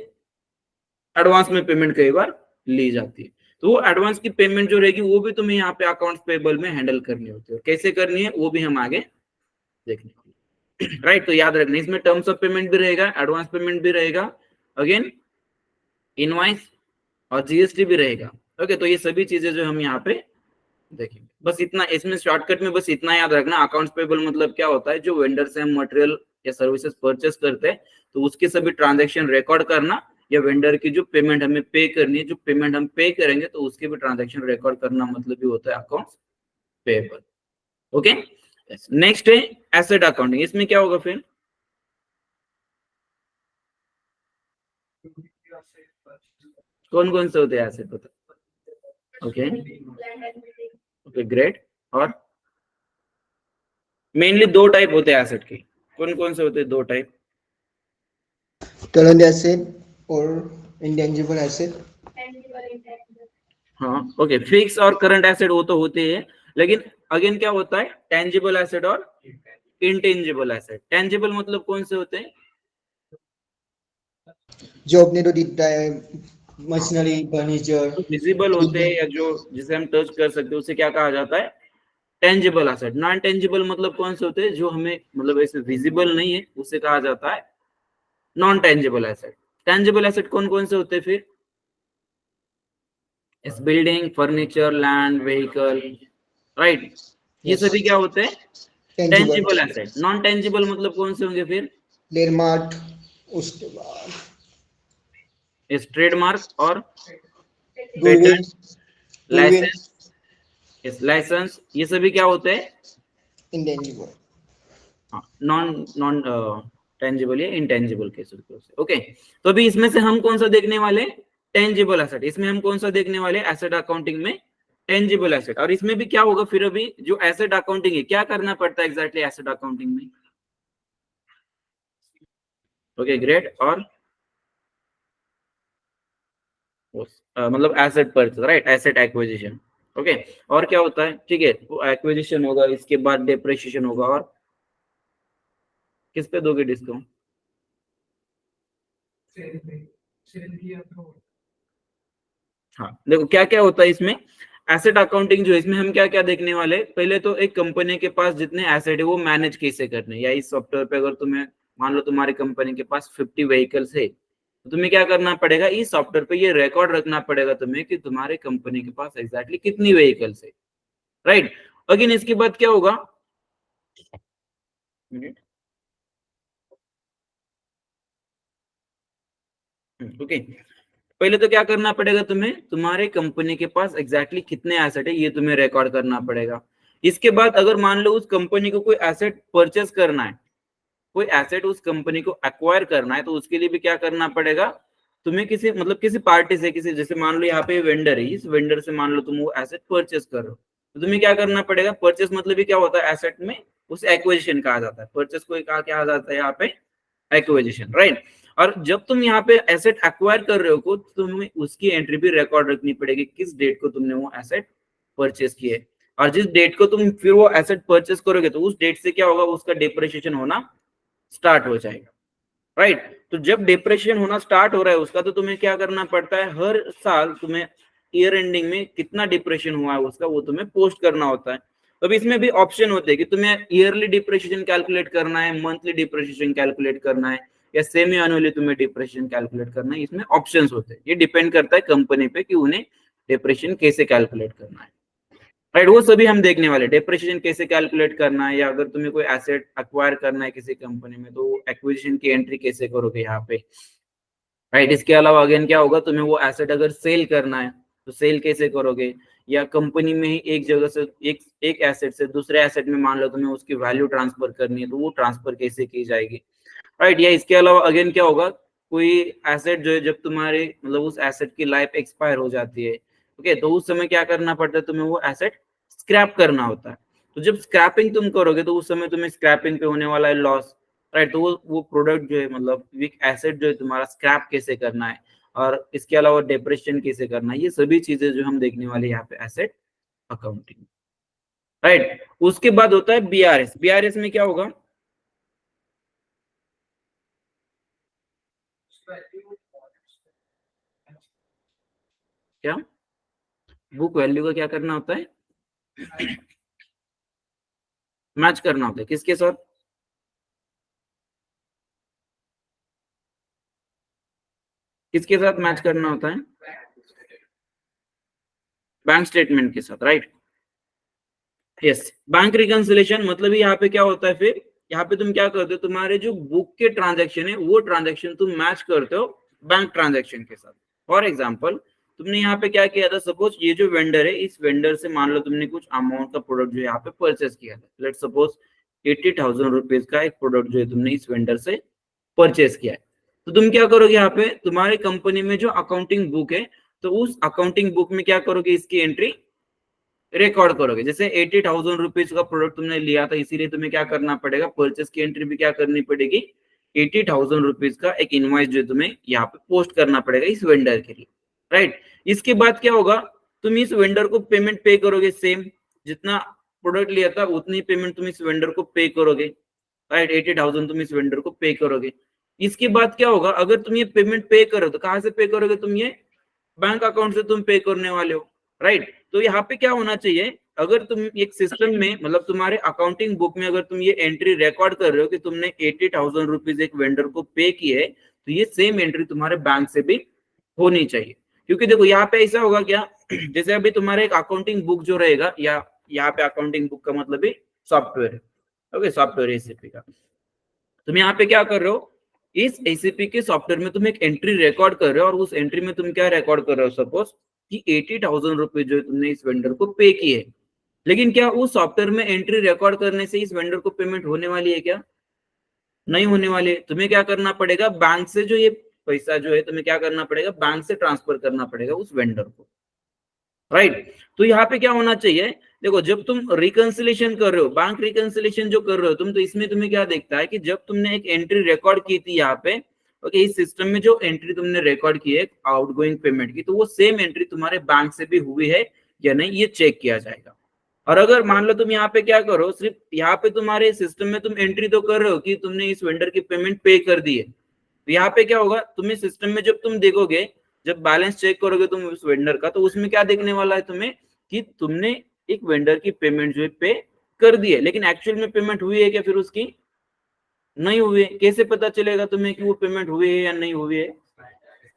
एडवांस में पेमेंट कई बार ली जाती है। तो वो एडवांस की पेमेंट जो रहेगी, वो भी तुम्हें यहाँ पे अकाउंट्स पेबल में हैंडल करनी होती है। कैसे करनी है वो भी हम आगे देखेंगे, राइट? तो याद रखना, इसमें टर्म्स ऑफ पेमेंट भी रहेगा, एडवांस पेमेंट भी रहेगा, अगेन इनवॉइस और जीएसटी भी रहेगा। ओके, तो ये सभी चीजें जो हम यहाँ पे देखेंगे। बस इतना, इसमें शॉर्टकट में बस इतना याद रखना, अकाउंट्स पेबल मतलब क्या होता है, जो वेंडर से हम मटेरियल या सर्विसेज परचेस करते हैं, तो उसके सभी ट्रांजैक्शन रिकॉर्ड करना, या वेंडर की जो पेमेंट हमें पे करनी है, जो पेमेंट हम पे करेंगे, तो उसके भी ट्रांजैक्शन रिकॉर्ड करना, मतलब भी होता है अकाउंट्स पेबल। ओके, नेक्स्ट है एसेट अकाउंटिंग। इसमें क्या होगा फिर, कौन कौन से होते हैं एसेट, बता? Okay okay, great. और मेनली 2 टाइप होते हैं एसेट के, कौन कौन से होते हैं 2 type? current asset or intangible asset. हाँ, ओके, फिक्स और करंट एसेट वो तो होते हैं, लेकिन अगेन क्या होता है, टेंजिबल एसेट और इंटेंजिबल एसेट। टेंजिबल मतलब कौन से होते हैं, जो अपने तो दिखता है, मशीनरी, फर्नीचर, विजिबल होते हैं, या जो जिसे हम टच कर सकते हैं, उसे क्या कहा जाता है, टेंजिबल एसेट। नॉन टेंजिबल मतलब कौन से होते हैं, जो हमें मतलब ऐसे विजिबल नहीं है, उसे कहा जाता है non tangible asset. Tangible asset कौन कौन से होते हैं फिर, इस building, furniture, land, vehicle, right? ये सभी क्या होते हैं, टेंजिबल एसेट। नॉन टेंजिबल मतलब कौन से होंगे फिर, लेरमार्क, उसके बाद इस ट्रेडमार्क और गुडविल, लाइसेंस, इस लाइसेंस, ये सभी क्या होते हैं, इंटेंजिबल। नॉन टेंजिबल या इंटेंजिबल केसेस को। ओके, तो अभी इसमें से हम कौन सा देखने वाले, टेंजिबल एसेट। इसमें हम कौन सा देखने वाले, एसेट अकाउंटिंग में टेंजिबल एसेट। और इसमें भी क्या होगा फिर, अभी जो एसेट अकाउंटिंग है, क्या करना पड़ता है एग्जैक्टली एसेट अकाउंटिंग में? Okay, great. और मतलब asset purchase, right, asset acquisition. Okay, और क्या होता है, ठीक है, वो एक्विजिशन होगा, इसके बाद डेप्रिसिएशन होगा, और किस पे दोगे डिस्काउंट, हाँ, देखो क्या क्या होता है इसमें। एसेट अकाउंटिंग जो है, इसमें हम क्या क्या देखने वाले हैं। पहले तो एक कंपनी के पास जितने एसेट है वो मैनेज कैसे करने, या इस सॉफ्टवेयर पे अगर तुम्हें मान लो तुम्हारी कंपनी के पास 50 व्हीकल्स है, तो तुम्हें क्या करना पड़ेगा, इस सॉफ्टवेयर पे ये रिकॉर्ड रखना पड़ेगा तुम्हें कि तुम्हारे कंपनी के पास एग्जैक्टली कितनी व्हीकल्स है, राइट। अगेन इसके बाद क्या होगा, ओके, पहले तो क्या करना पड़ेगा तुम्हें, तुम्हारे कंपनी के पास एग्जैक्टली कितने एसेट है ये तुम्हें रिकॉर्ड करना पड़ेगा। इसके बाद अगर मान लो उस कंपनी को कोई एसेट परचेस करना है, कोई एसेट उस कंपनी को एक्वायर करना है, तो उसके लिए भी क्या करना पड़ेगा, तुम्हें किसी मतलब किसी पार्टी से, किसी जैसे मान लो यहाँ पे वेंडर है, इस वेंडर से मान लो तुम वो एसेट परचेस कर रहे हो, तो तुम्हें क्या करना पड़ेगा, परचेस मतलब ही क्या होता है एसेट में, उस एक्विजिशन कहा जाता है, परचेस को कहा क्या जाता है यहाँ पे, एक्विजिशन, राइट। और जब तुम यहाँ पे एसेट एक्वायर कर रहे हो तो तुम्हें उसकी एंट्री भी रिकॉर्ड रखनी पड़ेगी, किस डेट को तुमने वो एसेट परचेस किया है, और जिस डेट को तुम फिर वो एसेट परचेस करोगे तो उस डेट से क्या होगा, उसका डिप्रिसिएशन होना स्टार्ट हो जाएगा, राइट। तो जब डिप्रिसिएशन होना स्टार्ट हो रहा है उसका, तो तुम्हें क्या करना पड़ता है, हर साल तुम्हें ईयर एंडिंग में कितना डिप्रिसिएशन हुआ है उसका वो तुम्हें पोस्ट करना होता है। अब इसमें भी ऑप्शन होते हैं कि तुम्हें ईयरली डिप्रिसिएशन कैलकुलेट करना है, मंथली डिप्रिसिएशन कैलकुलेट करना है, या सेमी एनुअली तुम्हें डिप्रिसिएशन कैलकुलेट करना है। इसमें ऑप्शंस होते हैं, ये डिपेंड करता है कंपनी पे कि उन्हें डिप्रिसिएशन कैसे कैलकुलेट करना है, राइट। वो सभी हम देखने वाले, डिप्रिसिएशन कैसे कैलकुलेट करना है, या अगर तुम्हें कोई एसेट एक्वायर करना है किसी कंपनी में तो एक्विजिशन की एंट्री कैसे करोगे यहाँ पे, राइट। इसके अलावा अगेन क्या होगा, तुम्हें वो एसेट अगर सेल करना है तो सेल कैसे करोगे, या कंपनी में ही एक जगह से एक एसेट से दूसरे एसेट में मान लो तुम्हें उसकी वैल्यू ट्रांसफर करनी है तो वो ट्रांसफर कैसे की जाएगी, राइट। या इसके अलावा अगेन क्या होगा, कोई एसेट जो है जब तुम्हारे मतलब उस एसेट की लाइफ एक्सपायर हो जाती है, ओके, तो उस समय क्या करना पड़ता है, तुम्हें वो एसेट स्क्रैप करना होता है। तो जब स्क्रैपिंग तुम करोगे तो उस समय तुम्हें स्क्रैपिंग पे होने वाला है लॉस, राइट। तो वो प्रोडक्ट जो है मतलब वीक एसेट जो है तुम्हारा स्क्रैप कैसे करना है, और इसके अलावा डिप्रेशन कैसे करना है, ये सभी चीजें जो हम देखने वाले यहाँ पे एसेट अकाउंटिंग, राइट। उसके बाद होता है बीआरएस। बीआरएस में क्या होगा, क्या बुक वैल्यू का क्या करना होता है, मैच करना होता है किसके साथ, किसके साथ मैच करना होता है, बैंक स्टेटमेंट के साथ, राइट। यस, बैंक रिकंसिलेशन मतलब यहाँ पे क्या होता है, फिर यहाँ पे तुम क्या करते हो, तुम्हारे जो बुक के ट्रांजैक्शन है वो ट्रांजैक्शन तुम मैच करते हो बैंक ट्रांजैक्शन के साथ। फॉर एग्जांपल तुमने यहाँ पे क्या किया था, सपोज ये जो वेंडर है, इस वेंडर से मान लो तुमने कुछ अमाउंट का प्रोडक्ट जो है यहाँ पे परचेस किया था, लेट सपोज 80,000 रुपीज का एक प्रोडक्ट जो है तुमने इस वेंडर से परचेस किया है। तो तुम क्या करोगे, यहाँ पे तुम्हारे कंपनी में जो अकाउंटिंग बुक है, तो उस अकाउंटिंग बुक में क्या करोगे, इसकी एंट्री रिकॉर्ड करोगे। जैसे 80,000 रुपीज का प्रोडक्ट तुमने लिया था, इसीलिए तुम्हें क्या करना पड़ेगा, परचेस की एंट्री भी क्या करनी पड़ेगी, 80,000 रुपीज का एक इनवॉइस जो तुम्हें यहाँ पे पोस्ट करना पड़ेगा इस वेंडर के लिए, राइट। इसके बाद क्या होगा, तुम इस वेंडर को पेमेंट पे करोगे, सेम जितना प्रोडक्ट लिया था उतनी पेमेंट तुम इस वेंडर को पे करोगे, राइट। 80,000 तुम इस वेंडर को पे करोगे। इसके बाद क्या होगा, अगर तुम ये पेमेंट पे करो तो कहाँ से पे करोगे, तुम ये बैंक अकाउंट से तुम पे करने वाले हो, राइट। तो यहाँ पे क्या होना चाहिए, अगर तुम एक सिस्टम में मतलब तुम्हारे अकाउंटिंग बुक में अगर तुम ये एंट्री रिकॉर्ड कर रहे हो कि तुमने 80,000 रुपीज एक वेंडर को पे किए, तो ये सेम एंट्री तुम्हारे बैंक से भी होनी चाहिए। क्योंकि देखो यहाँ पे ऐसा होगा क्या, जैसे अभी तुम्हारे एक अकाउंटिंग बुक जो रहेगा, या यहाँ पे अकाउंटिंग बुक का मतलब भी सॉफ्टवेयर है, ओके, सॉफ्टवेयर एसीपी का। तुम यहाँ पे क्या कर रहे हो, इस एसीपी के सॉफ्टवेयर में तुम एक एंट्री रिकॉर्ड कर रहे हो, और उस एंट्री में तुम क्या रिकॉर्ड कर रहे हो, सपोज कि 80,000 रुपीज जो तुमने इस वेंडर को पे किए। लेकिन क्या उस सॉफ्टवेयर में एंट्री रिकॉर्ड करने से इस वेंडर को पेमेंट होने वाली है क्या, नहीं होने वाली है। तुम्हें क्या करना पड़ेगा, बैंक से जो ये पैसा जो है तुम्हें क्या करना पड़ेगा, बैंक से ट्रांसफर करना पड़ेगा उस वेंडर को, राइट। तो यहाँ पे क्या होना चाहिए, देखो जब तुम रिकंसिलेशन कर रहे हो, बैंक रिकंसिलेशन जो कर रहे हो तुम, तो इसमें तुम्हें क्या देखता है कि जब तुमने एक एंट्री रिकॉर्ड की थी यहाँ पे, ओके, इस सिस्टम में जो एंट्री तुमने रिकॉर्ड की है आउटगोइंग पेमेंट की, तो वो सेम एंट्री तुम्हारे बैंक से भी हुई है या नहीं, ये चेक किया जाएगा। और अगर मान लो तुम यहाँ पे क्या करो, सिर्फ यहाँ पे तुम्हारे सिस्टम में तुम एंट्री तो कर रहे हो कि तुमने इस वेंडर की पेमेंट पे कर दी है, तो यहाँ पे क्या होगा, तुम्हें सिस्टम में जब तुम देखोगे, जब बैलेंस चेक करोगे तुम उस वेंडर का, तो उसमें क्या देखने वाला है तुम्हें कि तुमने एक वेंडर की पेमेंट जो है पे कर दी है, लेकिन एक्चुअल में पेमेंट हुई है क्या फिर उसकी नहीं हुई है। कैसे पता चलेगा तुम्हें कि वो पेमेंट हुई है या नहीं हुई है?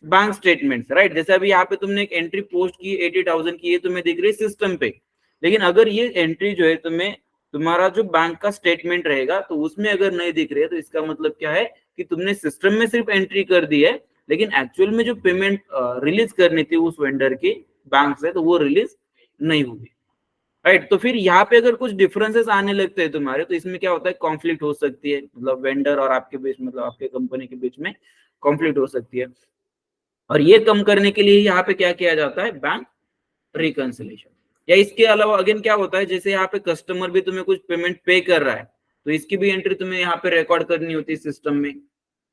Bank statement, right. जैसे अभी यहाँ पे तुमने एक एंट्री पोस्ट की 80,000 की, ये तुम्हें दिख रही है सिस्टम पे, लेकिन अगर ये एंट्री जो है तुम्हें तुम्हारा जो बैंक का स्टेटमेंट रहेगा तो उसमें अगर नहीं दिख रही है, तो इसका मतलब क्या है कि तुमने सिस्टम में सिर्फ एंट्री कर दी है, लेकिन एक्चुअल में जो पेमेंट रिलीज करनी थी उस वेंडर की बैंक से, तो वो रिलीज नहीं हुई, राइट। तो फिर यहाँ पे अगर कुछ डिफरेंसेस आने लगते हैं तुम्हारे, तो इसमें क्या होता है, कॉन्फ्लिक्ट हो सकती है, मतलब वेंडर और आपके बीच, मतलब आपके कंपनी के बीच में कॉन्फ्लिक्ट हो सकती है। और ये कम करने के लिए यहाँ पे क्या किया जाता है, बैंक रिकंसिलिएशन। या इसके अलावा अगेन क्या होता है, जैसे यहाँ पे कस्टमर भी तुम्हें कुछ पेमेंट पे कर रहा है, तो इसकी भी एंट्री तुम्हें यहाँ पे रिकॉर्ड करनी होती है सिस्टम में।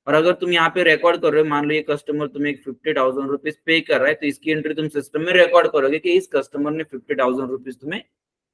और अगर तुम यहाँ पे रिकॉर्ड कर रहे हो, मान लो ये कस्टमर तुम्हें 50,000 रुपीज पे कर रहा है, तो इसकी एंट्री तुम सिस्टम में रिकॉर्ड करोगे कि इस कस्टमर ने 50,000 रुपीज तुम्हें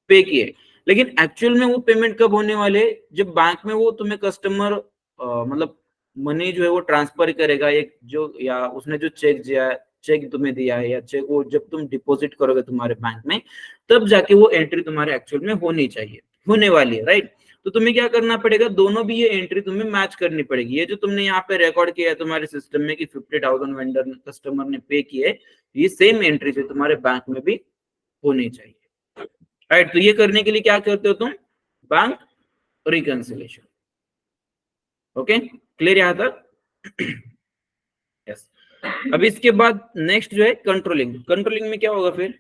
पे किए। लेकिन एक्चुअल में वो पेमेंट कब होने वाले, जब बैंक में वो तुम्हें कस्टमर मतलब मनी जो है वो ट्रांसफर करेगा, एक जो या उसने जो चेक तुम्हें दिया है, या चेक वो जब तुम डिपॉजिट करोगे तुम्हारे बैंक में, तब जाके वो एंट्री तुम्हारे एक्चुअल में होनी चाहिए, होने वाली है, राइट। तो तुम्हें क्या करना पड़ेगा, दोनों भी ये एंट्री तुम्हें मैच करनी पड़ेगी। ये जो तुमने यहाँ पे रिकॉर्ड किया है तुम्हारे सिस्टम में कि 50,000 वेंडर कस्टमर ने पे किए, ये सेम एंट्री जो तुम्हारे बैंक में भी होनी चाहिए, राइट। तो ये करने के लिए क्या करते हो तुम, बैंक रिकंसिलिएशन। ओके, क्लियर यहाँ तक? यस। अब इसके बाद नेक्स्ट जो है कंट्रोलिंग। कंट्रोलिंग में क्या होगा फिर,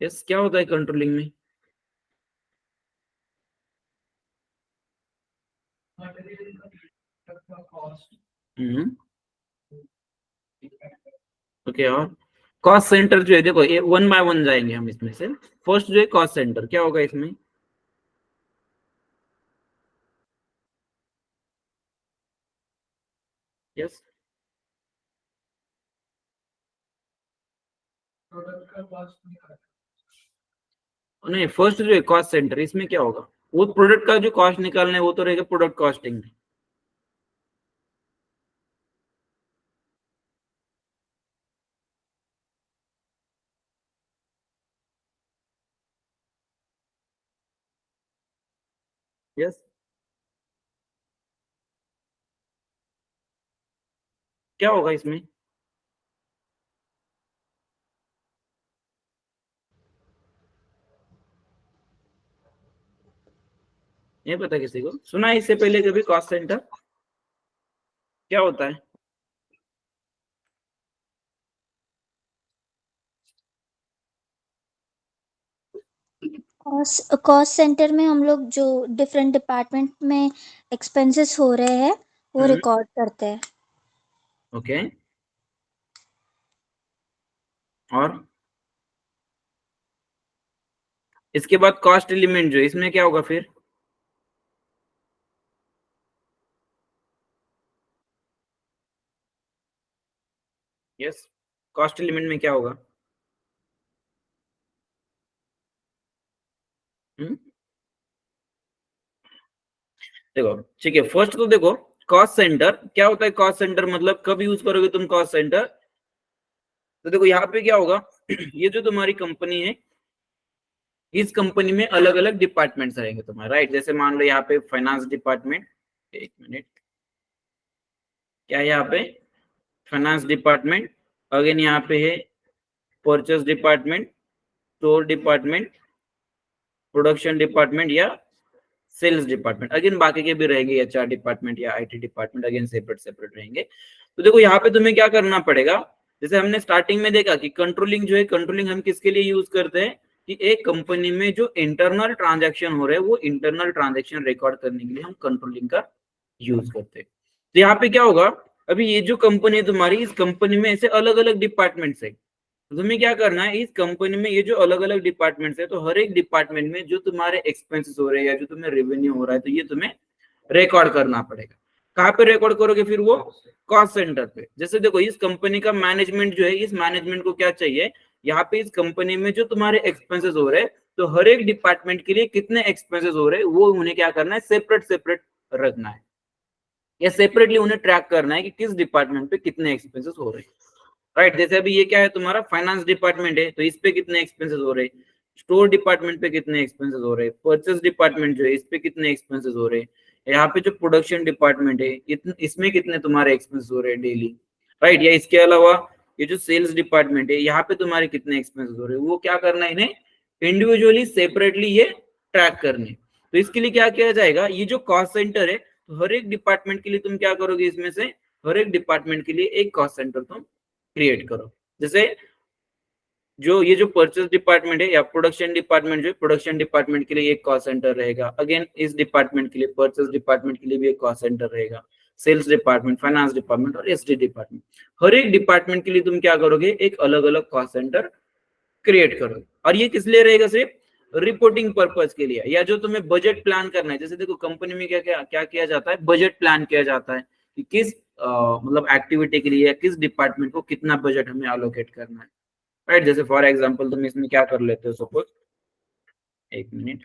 यस क्या होता है कंट्रोलिंग में? हम्म, ओके। और कॉस्ट सेंटर जो है, देखो ये वन बाय वन जाएंगे हम इसमें से। फर्स्ट जो है कॉस्ट सेंटर, क्या होगा इसमें? यस, नहीं, फर्स्ट जो है कॉस्ट सेंटर, इसमें क्या होगा, वो प्रोडक्ट का जो कॉस्ट निकालना है वो तो रहेगा प्रोडक्ट कॉस्टिंग में। यस, क्या होगा इसमें? ये पता किसी को, सुना है इससे पहले कभी कॉस्ट सेंटर क्या होता है? कॉस्ट सेंटर में हम लोग जो डिफरेंट डिपार्टमेंट में एक्सपेंसेस हो रहे हैं वो रिकॉर्ड करते हैं। ओके, और इसके बाद कॉस्ट एलिमेंट जो है, इसमें क्या होगा फिर? यस, कॉस्ट एलिमेंट में क्या होगा? देखो ठीक है, फर्स्ट तो देखो कॉस्ट सेंटर क्या होता है। कॉस्ट सेंटर मतलब कब यूज करोगे तुम कॉस्ट सेंटर, तो देखो यहाँ पे क्या होगा ये जो तुम्हारी कंपनी है, इस कंपनी में अलग अलग डिपार्टमेंट्स रहेंगे तुम्हारे, राइट। जैसे मान लो यहाँ पे फाइनेंस डिपार्टमेंट, एक मिनट, क्या है यहाँ पे, फाइनेंस डिपार्टमेंट। अगेन यहाँ पे है purchase department, store department, production department या सेल्स डिपार्टमेंट। अगेन बाकी के भी रहेंगे, एचआर डिपार्टमेंट या IT department, again separate separate रहेंगे। तो देखो यहाँ पे तुम्हें क्या करना पड़ेगा, जैसे हमने स्टार्टिंग में देखा कि कंट्रोलिंग जो है, कंट्रोलिंग हम किसके लिए यूज करते हैं कि एक कंपनी में जो इंटरनल ट्रांजैक्शन हो रहे हैं वो इंटरनल ट्रांजैक्शन रिकॉर्ड करने के लिए हम कंट्रोलिंग का यूज करते हैं। तो यहाँ पे क्या होगा, अभी ये जो कंपनी है तुम्हारी, इस कंपनी में ऐसे अलग अलग डिपार्टमेंट्स है। तुम्हें क्या करना है, इस कंपनी में ये जो अलग अलग डिपार्टमेंट्स है, तो हर एक डिपार्टमेंट में जो तुम्हारे एक्सपेंसेस हो रहे हैं या जो तुम्हें रेवेन्यू हो रहा है, तो ये तुम्हें रिकॉर्ड करना पड़ेगा। कहाँ पे रिकॉर्ड करोगे फिर? वो कॉस्ट सेंटर पे। जैसे देखो इस कंपनी का मैनेजमेंट जो है, इस मैनेजमेंट को क्या चाहिए, यहाँ पे इस कंपनी में जो तुम्हारे एक्सपेंसेस हो रहे हैं, तो हर एक डिपार्टमेंट के लिए कितने एक्सपेंसेस हो रहे हैं वो उन्हें क्या करना है, सेपरेट सेपरेट रखना है, या सेपरेटली उन्हें ट्रैक करना है कि किस डिपार्टमेंट पे कितने एक्सपेंसेस हो रहे हैं, राइट। जैसे अभी ये क्या है तुम्हारा फाइनेंस डिपार्टमेंट है, तो इस पे कितने एक्सपेंसेस हो रहे हैं, स्टोर डिपार्टमेंट पे कितने एक्सपेंसेस हो रहे हैं, परचेस डिपार्टमेंट जो है इस पे कितने एक्सपेंसेस हो रहे हैं, यहाँ पे जो प्रोडक्शन डिपार्टमेंट है इसमें कितने तुम्हारे एक्सपेंसेस हो रहे हैं डेली, राइट। या इसके अलावा ये जो सेल्स डिपार्टमेंट है यहाँ पे तुम्हारे कितने एक्सपेंसेस हो रहे हैं, वो क्या करना है, इन्हें इंडिविजुअली सेपरेटली ये ट्रैक करने। तो इसके लिए क्या किया जाएगा, ये जो कॉस्ट सेंटर है, तो हर एक डिपार्टमेंट के लिए तुम क्या करोगे, इसमें से हर एक डिपार्टमेंट के लिए एक कॉस्ट सेंटर तुम क्रिएट करो। जैसे जो ये जो परचेस डिपार्टमेंट है या प्रोडक्शन डिपार्टमेंट, जो प्रोडक्शन डिपार्टमेंट के लिए एक कॉस्ट सेंटर रहेगा, अगेन इस डिपार्टमेंट के लिए, परचेस डिपार्टमेंट के लिए भी एक कॉस्ट सेंटर रहेगा, सेल्स डिपार्टमेंट, फाइनेंस डिपार्टमेंट और एसडी डिपार्टमेंट, हर एक डिपार्टमेंट के लिए तुम क्या करोगे, एक अलग अलग कॉस्ट सेंटर क्रिएट करोगे। और ये किस लिए रहेगा, सिर्फ रिपोर्टिंग पर्पस के लिए, या जो तुम्हें बजट प्लान करना है। जैसे देखो कंपनी में क्या क्या क्या किया जाता है, बजट प्लान किया जाता है कि किस मतलब एक्टिविटी के लिए या किस डिपार्टमेंट को कितना बजट हमें एलोकेट करना है, राइट। जैसे फॉर एग्जांपल तुम इसमें क्या कर लेते हो, सपोज एक मिनट,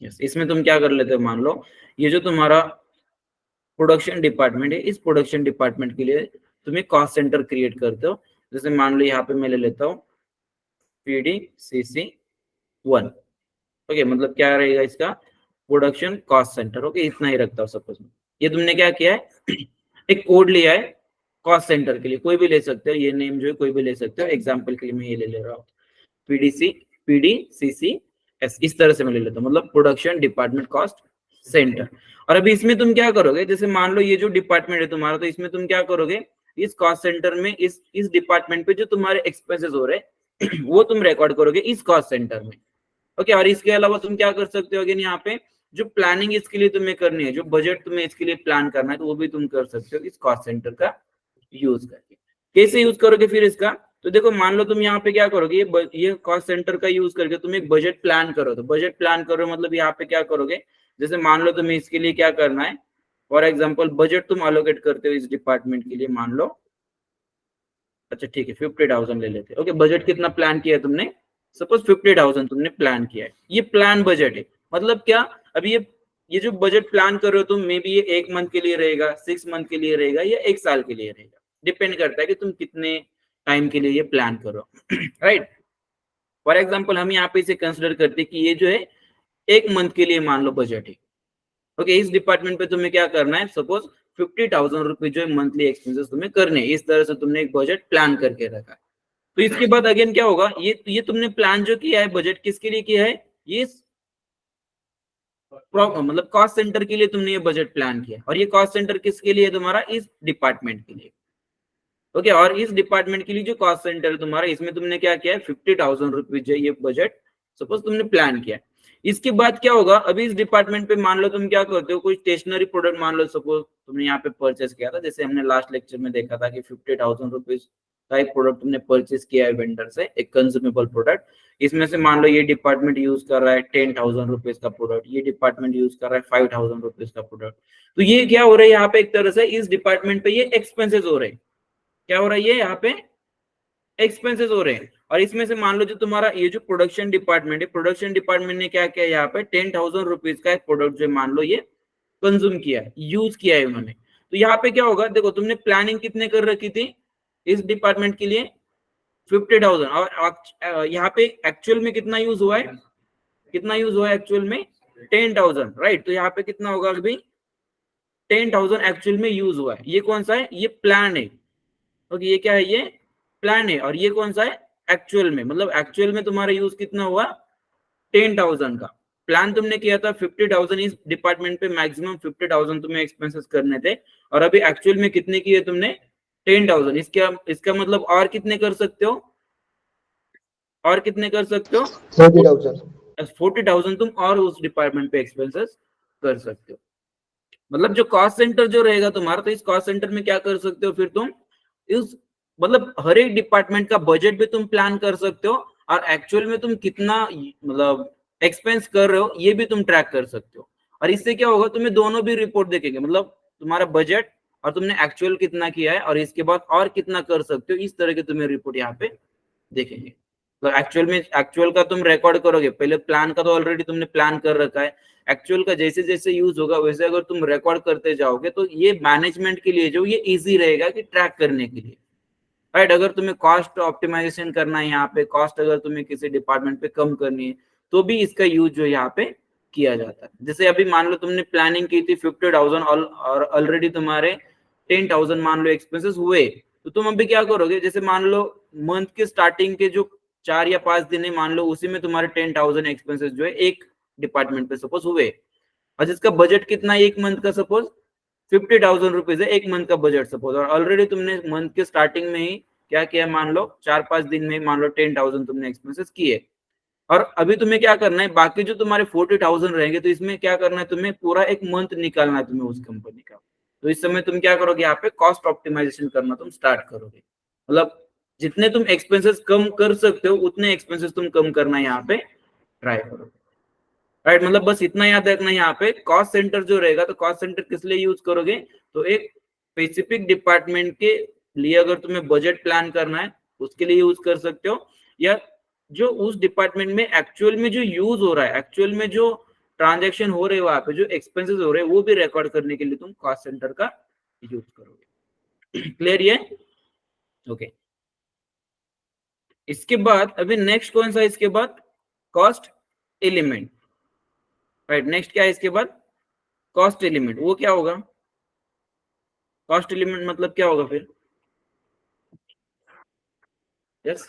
यस, इसमें तुम क्या कर लेते हो, मान लो ये जो तुम्हारा प्रोडक्शन डिपार्टमेंट है, इस प्रोडक्शन डिपार्टमेंट के लिए तुम एक कॉस्ट सेंटर क्रिएट करते हो। जैसे मान लो यहाँ पे मैं ले लेता हूँ PDCC1, ओके, मतलब क्या रहेगा इसका, प्रोडक्शन कॉस्ट सेंटर, ओके, इतना ही रखता हूँ सपोज। ये तुमने क्या किया है, एक कोड लिया है कॉस्ट सेंटर के लिए, कोई भी ले सकते हो, ये नेम जो है कोई भी ले सकते हो, एग्जांपल के लिए मैं ये ले रहा हूँ PDCCS, इस तरह से मैं ले लेता हूँ, मतलब प्रोडक्शन डिपार्टमेंट कॉस्ट सेंटर। और अभी इसमें तुम क्या करोगे, जैसे मान लो ये जो डिपार्टमेंट है तुम्हारा, तो इसमें तुम क्या करोगे, इस कॉस्ट सेंटर में इस डिपार्टमेंट पे जो तुम्हारे एक्सपेंसेस हो रहे हैं वो तुम रिकॉर्ड करोगे इस कॉस्ट सेंटर में, ओके। और इसके अलावा तुम क्या कर सकते हो, अगेन यहाँ पे जो प्लानिंग इसके लिए तुम्हें करनी है, जो बजट तुम्हें इसके लिए प्लान करना है, तो वो भी तुम कर सकते हो इस कॉस्ट सेंटर का यूज करके। कैसे यूज करोगे फिर इसका, तो देखो मान लो तुम यहाँ पे क्या करोगे, ये कॉस्ट सेंटर का यूज करके तुम एक बजट प्लान करो। तो बजट प्लान करो मतलब यहाँ पे क्या करोगे, जैसे मान लो तुम्हें इसके लिए क्या करना है, फॉर एग्जाम्पल बजट तुम अलोकेट करते हो इस डिपार्टमेंट के लिए, मान लो, अच्छा ठीक है 50,000 ले लेते, ओके। बजट कितना प्लान किया तुमने, सपोज 50,000 तुमने प्लान किया है, ये प्लान बजट है। मतलब क्या, अभी ये जो बजट प्लान कर रहे हो तुम, मे बी ये 1 मंथ के लिए रहेगा, 6 मंथ के लिए रहेगा, या 1 साल के लिए रहेगा, डिपेंड करता है कि तुम कितने टाइम के लिए ये प्लान करो, राइट। फॉर एग्जाम्पल हम यहाँ पे इसे कंसिडर करते हैं कि ये जो है 1 मंथ के लिए मान लो बजट है, ओके। इस डिपार्टमेंट पे तुम्हें क्या करना है, सपोज 50,000 रुपए जो है मंथली एक्सपेंसेस तुम्हें करने, इस तरह से तुमने एक बजट प्लान करके रखा है। तो इसके बाद अगेन क्या होगा, ये तुमने प्लान जो किया है, बजट किसके लिए किया है, ये मतलब कॉस्ट सेंटर के लिए तुमने ये बजट प्लान किया, और ये कॉस्ट सेंटर किसके लिए, तुम्हारा इस डिपार्टमेंट के लिए, ओके। और इस डिपार्टमेंट के लिए जो कॉस्ट सेंटर है तुम्हारा, इसमें तुमने क्या किया है, 50,000 रुपीज ये बजट सपोज तुमने प्लान किया। इसके बाद क्या होगा, अभी इस डिपार्टमेंट पे मान लो तुम क्या करते हो, कोई स्टेशनरी प्रोडक्ट मान लो सपोज तुमने यहाँ पे परचेस किया था, जैसे हमने लास्ट लेक्चर में देखा था कि 50,000 रुपीज का एक प्रोडक्ट तुमने परचेस किया है वेंडर से, एक कंज्यूमेबल प्रोडक्ट। इसमें से मान लो ये डिपार्टमेंट यूज कर रहा है 10,000 रुपीज का प्रोडक्ट, ये डिपार्टमेंट यूज कर रहा है 5,000 रुपीज का प्रोडक्ट। तो ये क्या हो रहा है, यहाँ पे एक तरह से इस डिपार्टमेंट पे ये एक्सपेंसेस हो रहे हैं, क्या हो रहा है, ये यहाँ पे एक्सपेंसेस हो रहे हैं। और इसमें से मान लो जो तुम्हारा ये जो प्रोडक्शन डिपार्टमेंट है, प्रोडक्शन डिपार्टमेंट ने क्या किया, यहाँ पे 10,000 रुपीज का एक प्रोडक्ट जो मान लो ये कंज्यूम किया है, यूज किया है उन्होंने। तो यहाँ पे क्या होगा, देखो तुमने प्लानिंग कितने कर रखी थी इस डिपार्टमेंट के लिए, 50,000, और यहाँ पे एक्चुअल में कितना यूज हुआ है, कितना यूज हुआ है एक्चुअल में, 10,000, राइट। तो यहाँ पे कितना होगा, अभी 10,000 एक्चुअल में यूज हुआ है। ये कौन सा है, ये प्लान है, ओके, ये क्या है, ये प्लान है। और ये कौन सा है, एक्चुअल में, मतलब एक्चुअल में तुम्हारा यूज कितना हुआ, 10,000 का। प्लान तुमने किया था 50,000, इस डिपार्टमेंट पे मैक्सिमम 50,000 तुम्हें एक्सपेंसेस करने थे, और अभी एक्चुअल में कितने किए तुमने, 10,000। इसका मतलब और कितने कर सकते हो, और कितने कर सकते हो, 40,000 तुम और उस डिपार्टमेंट पे एक्सपेंसेस कर सकते हो। मतलब जो कॉस्ट सेंटर जो रहेगा तुम्हारा, तो इस कॉस्ट सेंटर में क्या कर सकते हो फिर तुम, इस मतलब हर एक डिपार्टमेंट का बजट भी तुम प्लान कर सकते हो, और एक्चुअल में तुम कितना मतलब एक्सपेंस कर रहे हो ये भी तुम ट्रैक कर सकते हो। और इससे क्या होगा, तुम्हें दोनों भी रिपोर्ट देखेंगे, मतलब तुम्हारा बजट और तुमने एक्चुअल कितना किया है और इसके बाद और कितना कर सकते हो, इस तरह के तुम्हें रिपोर्ट यहाँ पे देखेंगे। तो एक्चुअल का तुम रिकॉर्ड करोगे, पहले प्लान का तो ऑलरेडी तुमने प्लान कर रखा है, एक्चुअल का जैसे जैसे यूज होगा वैसे अगर तुम रिकॉर्ड करते जाओगे तो ये मैनेजमेंट के लिए जो ये इजी रहेगा कि ट्रैक करने के लिए, राइट। अगर तुम्हें कॉस्ट ऑप्टिमाइजेशन करना है, यहाँ पे कॉस्ट अगर तुम्हें किसी डिपार्टमेंट पे कम करनी है तो भी इसका यूज जो यहाँ पे किया जाता है। जैसे अभी मान लो तुमने प्लानिंग की थी 50,000 और ऑलरेडी तुम्हारे 10,000 मान लो एक्सपेंसेस हुए, तो तुम अभी क्या करोगे, जैसे मान लो मंथ के स्टार्टिंग के जो 4 या 5 दिन है मान लो, उसी में तुम्हारे 10,000 एक्सपेंसेस जो है एक डिपार्टमेंट पे सपोज हुए, और जिसका बजट कितना है एक मंथ का, सपोज 50,000 रुपीज है एक मंथ का बजट सपोज, और ऑलरेडी तुमने मंथ के स्टार्टिंग में ही क्या किया, मान लो 4-5 दिन में मान लो 10,000 तुमने एक्सपेंसेस किए, और अभी तुम्हें क्या करना है, बाकी जो तुम्हारे 40,000 रहेंगे, तो इसमें क्या करना है, तुम्हें पूरा एक मंथ निकालना है तुम्हें उस कंपनी का। तो इस समय तुम क्या करोगे, यहाँ पे कॉस्ट ऑप्टिमाइजेशन करना तुम स्टार्ट करोगे, मतलब जितने तुम एक्सपेंसेस कम कर सकते हो उतने एक्सपेंसेस तुम कम करना यहाँ पे ट्राई करोगे, राइट। मतलब बस इतना याद रखना, यहाँ पे कॉस्ट सेंटर जो रहेगा, तो कॉस्ट सेंटर किस लिए यूज करोगे, तो एक स्पेसिफिक डिपार्टमेंट के लिए अगर तुम्हें बजट प्लान करना है उसके लिए यूज कर सकते हो, या जो उस डिपार्टमेंट में एक्चुअल में जो यूज हो रहा है, एक्चुअल में जो ट्रांजैक्शन हो रहे हैं वहां पे जो एक्सपेंसेस हो रहे हैं वो भी रिकॉर्ड करने के लिए तुम कॉस्ट सेंटर का यूज करोगे। क्लियर ये? ओके। इसके बाद अभी नेक्स्ट कौन सा है, इसके बाद कॉस्ट एलिमेंट, राइट। नेक्स्ट क्या है इसके बाद, कॉस्ट एलिमेंट। वो क्या होगा, कॉस्ट एलिमेंट मतलब क्या होगा फिर, यस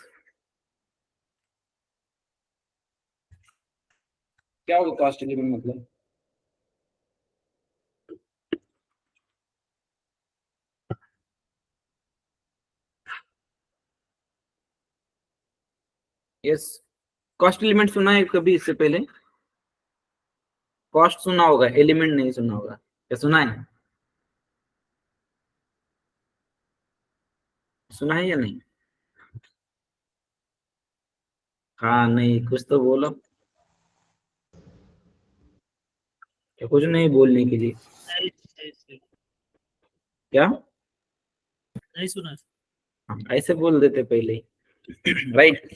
क्या होगा कॉस्ट एलिमेंट मतलब, यस कॉस्ट एलिमेंट सुना है कभी इससे पहले, कॉस्ट सुना होगा, एलिमेंट नहीं सुना होगा, क्या सुना है, सुना है या नहीं? हाँ नहीं, कुछ तो बोलो, क्या कुछ नहीं बोलने के लिए, नहीं क्या सुना। हाँ, ऐसे बोल देते पहले ही राइट।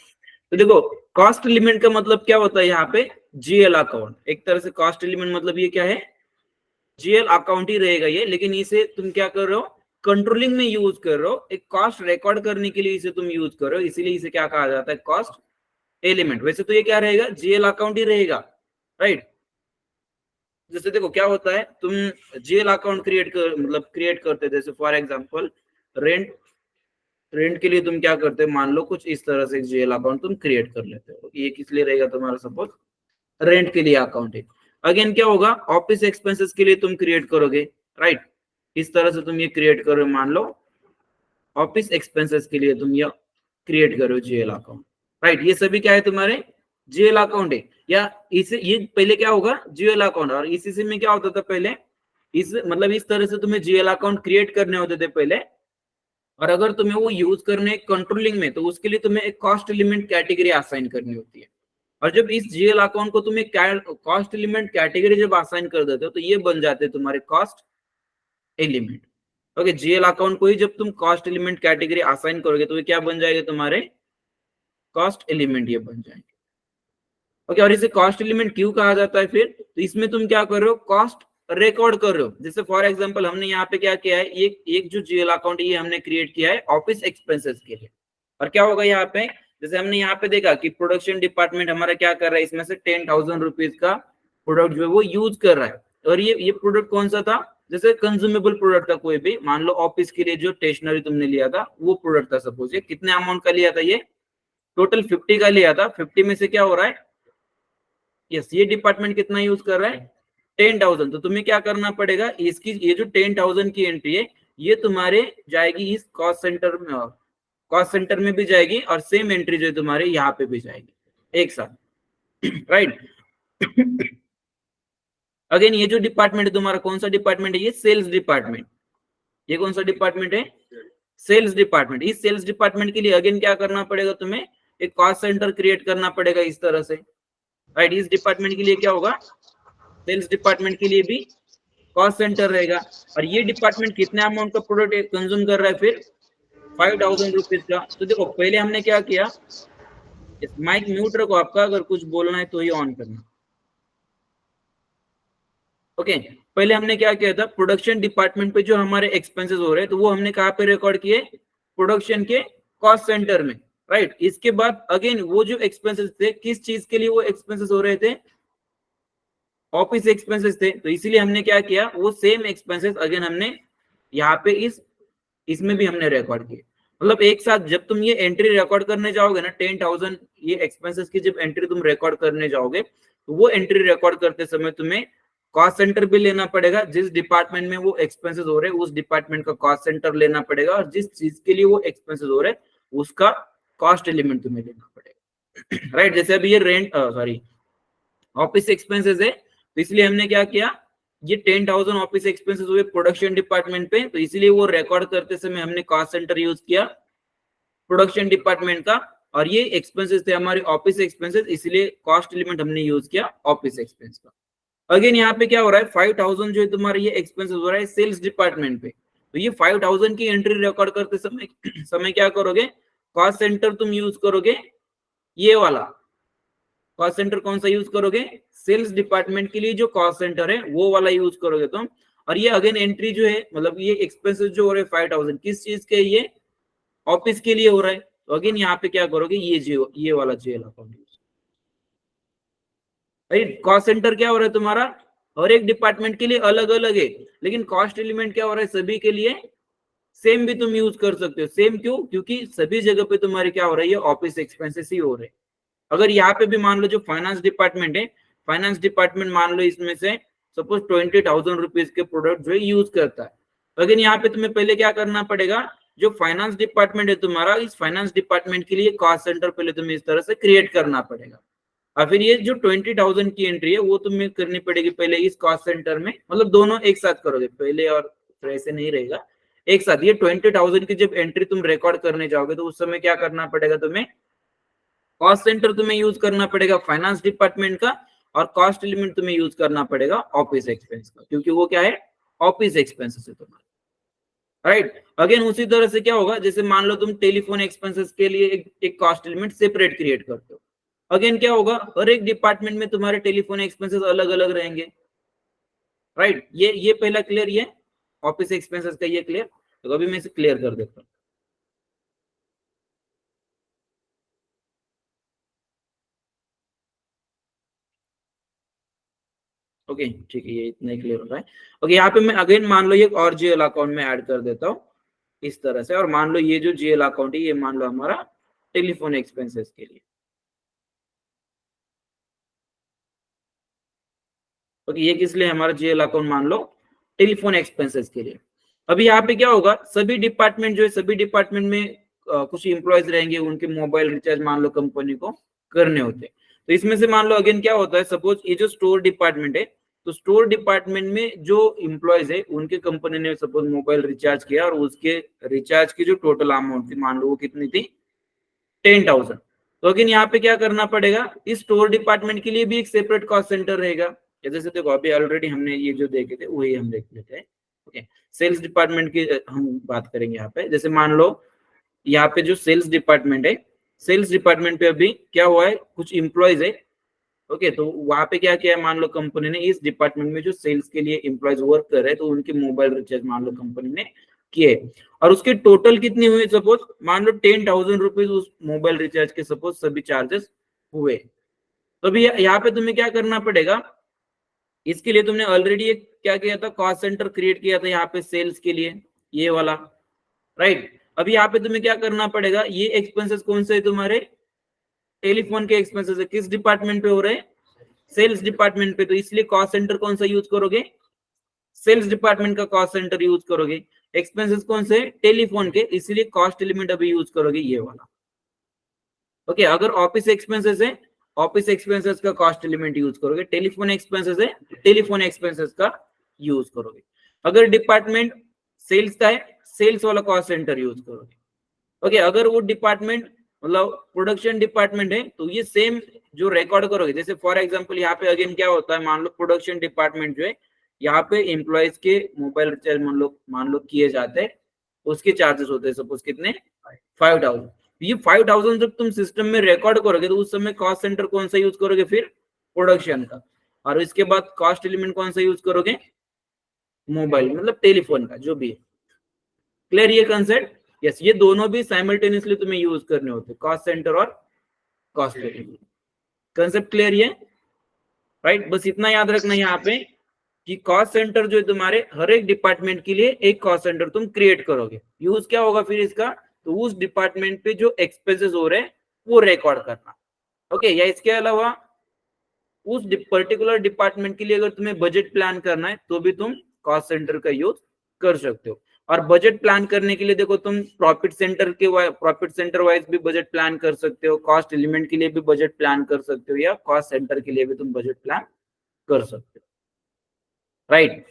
तो देखो कॉस्ट एलिमेंट का मतलब क्या होता है, यहाँ पे जीएल अकाउंट, एक तरह से कॉस्ट एलिमेंट मतलब ये क्या है, जीएल अकाउंट ही रहेगा ये, लेकिन इसे तुम क्या कर रहे हो, कंट्रोलिंग में यूज कर रहे हो, एक कॉस्ट रिकॉर्ड करने के लिए इसे तुम यूज कर रहे हो, इसीलिए इसे क्या कहा जाता है, कॉस्ट एलिमेंट। वैसे तो ये क्या रहेगा, जीएल अकाउंट ही रहेगा, राइट। जैसे देखो क्या होता है, तुम जीएल अकाउंट क्रिएट करते हैं, जैसे फॉर एग्जांपल रेंट के लिए तुम क्या करते हो, मान लो कुछ इस तरह से जीएल अकाउंट तुम क्रिएट कर लेते हो, ये किस लिए रहेगा तुम्हारा, सपोज रेंट के लिए अकाउंट है। अगेन क्या होगा, ऑफिस एक्सपेंसेस के लिए तुम क्रिएट करोगे, राइट। इस तरह से तुम ये क्रिएट करो, मान लो ऑफिस एक्सपेंसेस के लिए तुम ये क्रिएट करो जीएल अकाउंट, राइट। ये सभी क्या है तुम्हारे जीएल अकाउंट है, या इसे ये पहले क्या होगा जीएल अकाउंट, और इसी में क्या होता था पहले, इस मतलब इस तरह से तुम्हें जीएल अकाउंट क्रिएट करने होते थे पहले, और अगर तुम्हें वो यूज करने कंट्रोलिंग में, तो उसके लिए तुम्हें एक कॉस्ट एलिमेंट कैटेगरी असाइन करनी होती है, और जब इस जीएल अकाउंट को तुम्हें कॉस्ट एलिमेंट कैटेगरी जब असाइन कर देते हो तो ये बन जाते हैं तुम्हारे cost element. Okay, GL account को ही जब तुम कॉस्ट एलिमेंट कैटेगरी असाइन करोगे तो ये क्या बन जाएगा, तुम्हारे कॉस्ट एलिमेंट ये बन जाएंगे। ओके, और इसे कॉस्ट एलिमेंट क्यों कहा जाता है फिर, तो इसमें तुम क्या कर रहे हो, कॉस्ट रिकॉर्ड कर रहे हो। जैसे फॉर एग्जांपल हमने यहाँ पे क्या किया है, एक जो जीएल अकाउंट ये हमने क्रिएट किया है ऑफिस एक्सपेंसेस के लिए, और क्या होगा यहाँ पे, जैसे हमने यहाँ पे देखा कि प्रोडक्शन डिपार्टमेंट हमारा क्या कर रहा है, इसमें से 10,000 रुपीज का प्रोडक्ट जो है वो यूज कर रहा है, और ये प्रोडक्ट कौन सा था, जैसे कंज्यूमेबल प्रोडक्ट था कोई भी, मान लो ऑफिस के लिए जो स्टेशनरी तुमने लिया था वो प्रोडक्ट था, सपोज ये कितने अमाउंट का लिया था, ये टोटल 50 का लिया था, 50 में से क्या हो रहा है, यस ये डिपार्टमेंट कितना यूज कर रहा है 10,000, तो तुम्हें क्या करना पड़ेगा, इसकी ये जो 10,000 की एंट्री है ये तुम्हारे जाएगी इस कॉस्ट सेंटर में, और कॉस्ट सेंटर में भी जाएगी, और सेम एंट्री जो है तुम्हारे यहाँ पे भी जाएगी एक साथ, राइट। अगेन ये जो डिपार्टमेंट है तुम्हारा कौन सा डिपार्टमेंट है, ये सेल्स डिपार्टमेंट, ये कौन सा डिपार्टमेंट है, सेल्स डिपार्टमेंट। इस सेल्स डिपार्टमेंट के लिए अगेन क्या करना पड़ेगा, तुम्हें एक कॉस्ट सेंटर क्रिएट करना पड़ेगा इस तरह से, राइट। इस डिपार्टमेंट के लिए क्या होगा, सेल्स डिपार्टमेंट के लिए भी कॉस्ट सेंटर रहेगा। और ये डिपार्टमेंट कितने अमाउंट का प्रोडक्ट कंज्यूम कर रहा है फिर 5000 रुपीज का। तो देखो पहले हमने क्या किया, इस माइक म्यूट रखो आपका, अगर कुछ बोलना है तो ही ऑन करना। ओके पहले हमने क्या किया था, प्रोडक्शन डिपार्टमेंट पे जो हमारे एक्सपेंसेस हो रहे हैं तो वो हमने कहाँ पे रिकॉर्ड किए, प्रोडक्शन के कॉस्ट सेंटर में, राइट। इसके बाद अगेन वो जो एक्सपेंसेस थे, किस चीज के लिए वो एक्सपेंसेस हो रहे थे, ऑफिस एक्सपेंसेस थे। तो इसीलिए हमने क्या किया, वो सेम एक्सपेंसेस अगेन हमने यहाँ पे इसमें भी हमने रिकॉर्ड किए। मतलब एक साथ जब तुम ये एंट्री रिकॉर्ड करने जाओगे ना, 10,000 ये एक्सपेंसेस की जब एंट्री तुम रिकॉर्ड करने जाओगे तो वो एंट्री रिकॉर्ड करते समय तुम्हें कॉस्ट सेंटर भी लेना पड़ेगा, जिस डिपार्टमेंट में वो एक्सपेंसेस हो रहे हैं उस डिपार्टमेंट का कॉस्ट सेंटर लेना पड़ेगा, और जिस चीज के लिए वो एक्सपेंसेस हो रहे हैं उसका कॉस्ट एलिमेंट तुम्हें लेना पड़ेगा, राइट। जैसे अभी ये रेंट सॉरी ऑफिस एक्सपेंसेस है, तो इसलिए हमने क्या किया, ये 10,000 ऑफिस एक्सपेंसेस हुए प्रोडक्शन डिपार्टमेंट पे, तो इसलिए वो रिकॉर्ड करते समय हमने कॉस्ट सेंटर यूज किया प्रोडक्शन डिपार्टमेंट का, और ये एक्सपेंसेस थे हमारे ऑफिस एक्सपेंसेस, इसलिए कॉस्ट एलिमेंट हमने यूज किया ऑफिस एक्सपेंस का। अगेन यहाँ पे क्या हो रहा है, 5,000 जो है तुम्हारा ये एक्सपेंसेस हो रहा है सेल्स डिपार्टमेंट पे, तो ये 5,000 की एंट्री रिकॉर्ड करते समय क्या करोगे, कॉस्ट सेंटर तुम यूज करोगे, ये वाला कॉस्ट सेंटर कौन सा यूज करोगे, सेल्स डिपार्टमेंट के लिए जो कॉस्ट सेंटर है वो वाला यूज करोगे तुम। और ये अगेन एंट्री जो है, मतलब ये एक्सपेंसेस जो हो रहे हैं 5,000 किस चीज के, ये ऑफिस के लिए हो रहा है, तो अगेन यहाँ पे क्या करोगे, ये वाला जेल account use. Right, cost centre क्या हो रहा है तुम्हारा, हर एक डिपार्टमेंट के लिए अलग अलग है, लेकिन कॉस्ट एलिमेंट क्या हो रहा है सभी के लिए सेम भी तुम यूज कर सकते हो। सेम क्यों, क्योंकि सभी जगह पे तुम्हारे क्या हो रहा है, ये ऑफिस एक्सपेंसेस ही हो रहे हैं। अगर यहाँ पे भी मान लो जो फाइनेंस डिपार्टमेंट है, फाइनेंस डिपार्टमेंट मान लो इसमें से सपोज 20,000 रुपीज के प्रोडक्ट जो है यूज करता है, तो अगर यहाँ पे तुम्हें पहले क्या करना पड़ेगा, जो फाइनेंस डिपार्टमेंट है तुम्हारा, इस फाइनेंस डिपार्टमेंट के लिए कॉस्ट सेंटर पहले तुम्हें इस तरह से क्रिएट करना पड़ेगा। और फिर ये जो 20,000 की एंट्री है वो तुम्हें करनी पड़ेगी पहले इस कॉस्ट सेंटर में, मतलब दोनों एक साथ करोगे पहले, और फिर ऐसे नहीं रहेगा, एक साथ। ये 20,000 की जब एंट्री तुम रिकॉर्ड करने जाओगे तो उस समय क्या करना पड़ेगा तुम्हें, कॉस्ट सेंटर तुम्हें यूज करना पड़ेगा फाइनेंस डिपार्टमेंट का, और कॉस्ट एलिमेंट तुम्हें यूज करना पड़ेगा ऑफिस एक्सपेंस का, क्योंकि वो क्या है, ऑफिस एक्सपेंसेस है तुम्हारा, राइट। अगेन उसी तरह से क्या होगा, जैसे मान लो तुम टेलीफोन एक्सपेंसेस के लिए एक कॉस्ट एलिमेंट सेपरेट क्रिएट करते हो, अगेन क्या होगा, हर एक डिपार्टमेंट में तुम्हारे टेलीफोन एक्सपेंसेस अलग अलग रहेंगे, राइट। ये पहला क्लियर, ये ऑफिस एक्सपेंसेस का ये क्लियर। तो अभी मैं इसे क्लियर कर देता हूँ। ओके ठीक है, ये इतना ही क्लियर हो रहा है। ओके यहाँ पे मैं अगेन मान लो ये और जीएल अकाउंट में ऐड कर देता हूँ इस तरह से, और मान लो ये जो जीएल अकाउंट है ये मान लो हमारा टेलीफोन एक्सपेंसेस के लिए। ओके ये किस लिए, हमारा जीएल अकाउंट मान लो टेलीफोन एक्सपेंसेस के लिए। अभी यहाँ पे क्या होगा, सभी डिपार्टमेंट जो है, सभी डिपार्टमेंट में कुछ एम्प्लॉयज रहेंगे, उनके मोबाइल रिचार्ज मान लो कंपनी को करने होते हैं। तो इसमें से मान लो अगेन क्या होता है, सपोज ये जो स्टोर डिपार्टमेंट है, तो स्टोर डिपार्टमेंट में जो एम्प्लॉयज है उनके कंपनी ने सपोज मोबाइल रिचार्ज किया, और उसके रिचार्ज की जो टोटल अमाउंट थी मान लो वो कितनी थी 10,000। तो अगेन यहाँ पे क्या करना पड़ेगा, इस स्टोर डिपार्टमेंट के लिए भी एक सेपरेट कॉस्ट सेंटर रहेगा। जैसे देखो अभी ऑलरेडी हमने ये जो देखे थे वही हम देख लेते हैं। ओके सेल्स डिपार्टमेंट की हम बात करेंगे यहाँ पे। जैसे मान लो यहाँ पे जो सेल्स डिपार्टमेंट है, सेल्स डिपार्टमेंट पे अभी क्या हुआ है, कुछ एम्प्लॉयज है। ओके तो वहां पे क्या किया है, मान लो कंपनी ने इस डिपार्टमेंट में जो सेल्स के लिए एम्प्लॉयज वर्क कर रहे हैं, तो उनके मोबाइल रिचार्ज मान लो कंपनी ने किए, और उसके टोटल कितनी हुई, सपोज मान लो 10,000 रुपीज उस मोबाइल रिचार्ज के सपोज सभी चार्जेस हुए। तो अभी यहाँ पे तुम्हें क्या करना पड़ेगा, इसके लिए तुमने ऑलरेडी एक क्या किया था, कॉस्ट सेंटर क्रिएट किया था यहाँ पे सेल्स के लिए, ये वाला, राइट। अभी यहाँ पे तुम्हें क्या करना पड़ेगा, ये एक्सपेंसेस कौन से है तुम्हारे, टेलीफोन के एक्सपेंसेस है, किस डिपार्टमेंट पे हो रहे हैं, सेल्स डिपार्टमेंट पे, तो इसलिए कॉस्ट सेंटर कौन सा यूज करोगे, सेल्स डिपार्टमेंट का कॉस्ट सेंटर यूज करोगे। एक्सपेंसेस कौन से, टेलीफोन के, इसलिए कॉस्ट एलिमेंट अभी यूज करोगे ये वाला। ओके अगर ऑफिस एक्सपेंसेस है, ऑफिस एक्सपेंसेस का कॉस्ट एलिमेंट यूज करोगे, टेलीफोन एक्सपेंसेस है, टेलीफोन एक्सपेंसेस का यूज करोगे। अगर डिपार्टमेंट सेल्स का है, सेल्स वाला कॉस्ट सेंटर यूज करोगे। ओके अगर वो डिपार्टमेंट मतलब प्रोडक्शन डिपार्टमेंट है, तो ये सेम जो रिकॉर्ड करोगे, जैसे फॉर एग्जांपल यहाँ पे अगेन क्या होता है, मान लो प्रोडक्शन डिपार्टमेंट जो है, यहाँ पे एम्प्लॉयज के मोबाइल रिचार्ज मान लो किए जाते हैं, उसके चार्जेस होते हैं सपोज कितने 5000। ये 5000 जब तुम सिस्टम में रिकॉर्ड करोगे तो उस समय कॉस्ट सेंटर कौन सा यूज करोगे, फिर प्रोडक्शन का, और इसके बाद कॉस्ट एलिमेंट कौन सा यूज करोगे, मोबाइल मतलब टेलीफोन का जो भी है। क्लियर ये कंसेप्ट? यस, ये दोनों भी साइमल्टेनियसली तुम्हें यूज करने होते, कॉस्ट सेंटर और कॉस्ट एलिमेंट। कंसेप्ट क्लियर ये? राइट, बस इतना याद रखना यहाँ पे कि कॉस्ट सेंटर जो है तुम्हारे हर एक डिपार्टमेंट के लिए एक कॉस्ट सेंटर तुम क्रिएट करोगे। यूज क्या होगा फिर इसका, तो उस डिपार्टमेंट पे जो एक्सपेंसेस हो रहे हैं वो रिकॉर्ड करना। ओके, या इसके अलावा उस पर्टिकुलर डिपार्टमेंट के लिए अगर तुम्हें बजट प्लान करना है तो भी तुम कॉस्ट सेंटर का यूज कर सकते हो। और बजट प्लान करने के लिए देखो तुम प्रॉफिट सेंटर वाइज भी बजट प्लान कर सकते हो, कॉस्ट एलिमेंट के लिए भी बजट प्लान कर सकते हो, या कॉस्ट सेंटर के लिए भी तुम बजट प्लान कर सकते हो। राइट,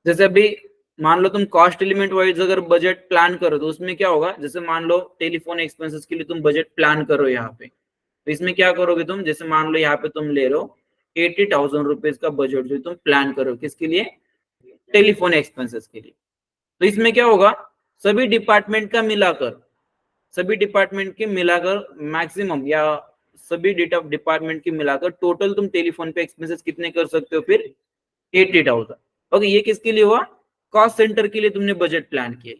जैसे अभी मान लो तुम कॉस्ट एलिमेंट वाइज अगर बजट प्लान करो तो उसमें क्या होगा, जैसे मान लो टेलीफोन एक्सपेंसेस के लिए तुम बजट प्लान करो यहाँ पे, तो इसमें क्या करोगे तुम, जैसे मान लो यहाँ पे तुम ले रहे हो 80,000 रुपीज का बजट जो तुम प्लान करो, किसके लिए, टेलीफोन एक्सपेंसेस के लिए। तो इसमें क्या होगा, सभी डिपार्टमेंट के मिलाकर मैक्सिमम, या सभी डिपार्टमेंट के मिलाकर टोटल तुम टेलीफोन पे एक्सपेंसेस कितने कर सकते हो, फिर 80,000। ओके, ये किसके लिए हुआ, कॉस्ट सेंटर के लिए तुमने बजट प्लान किया।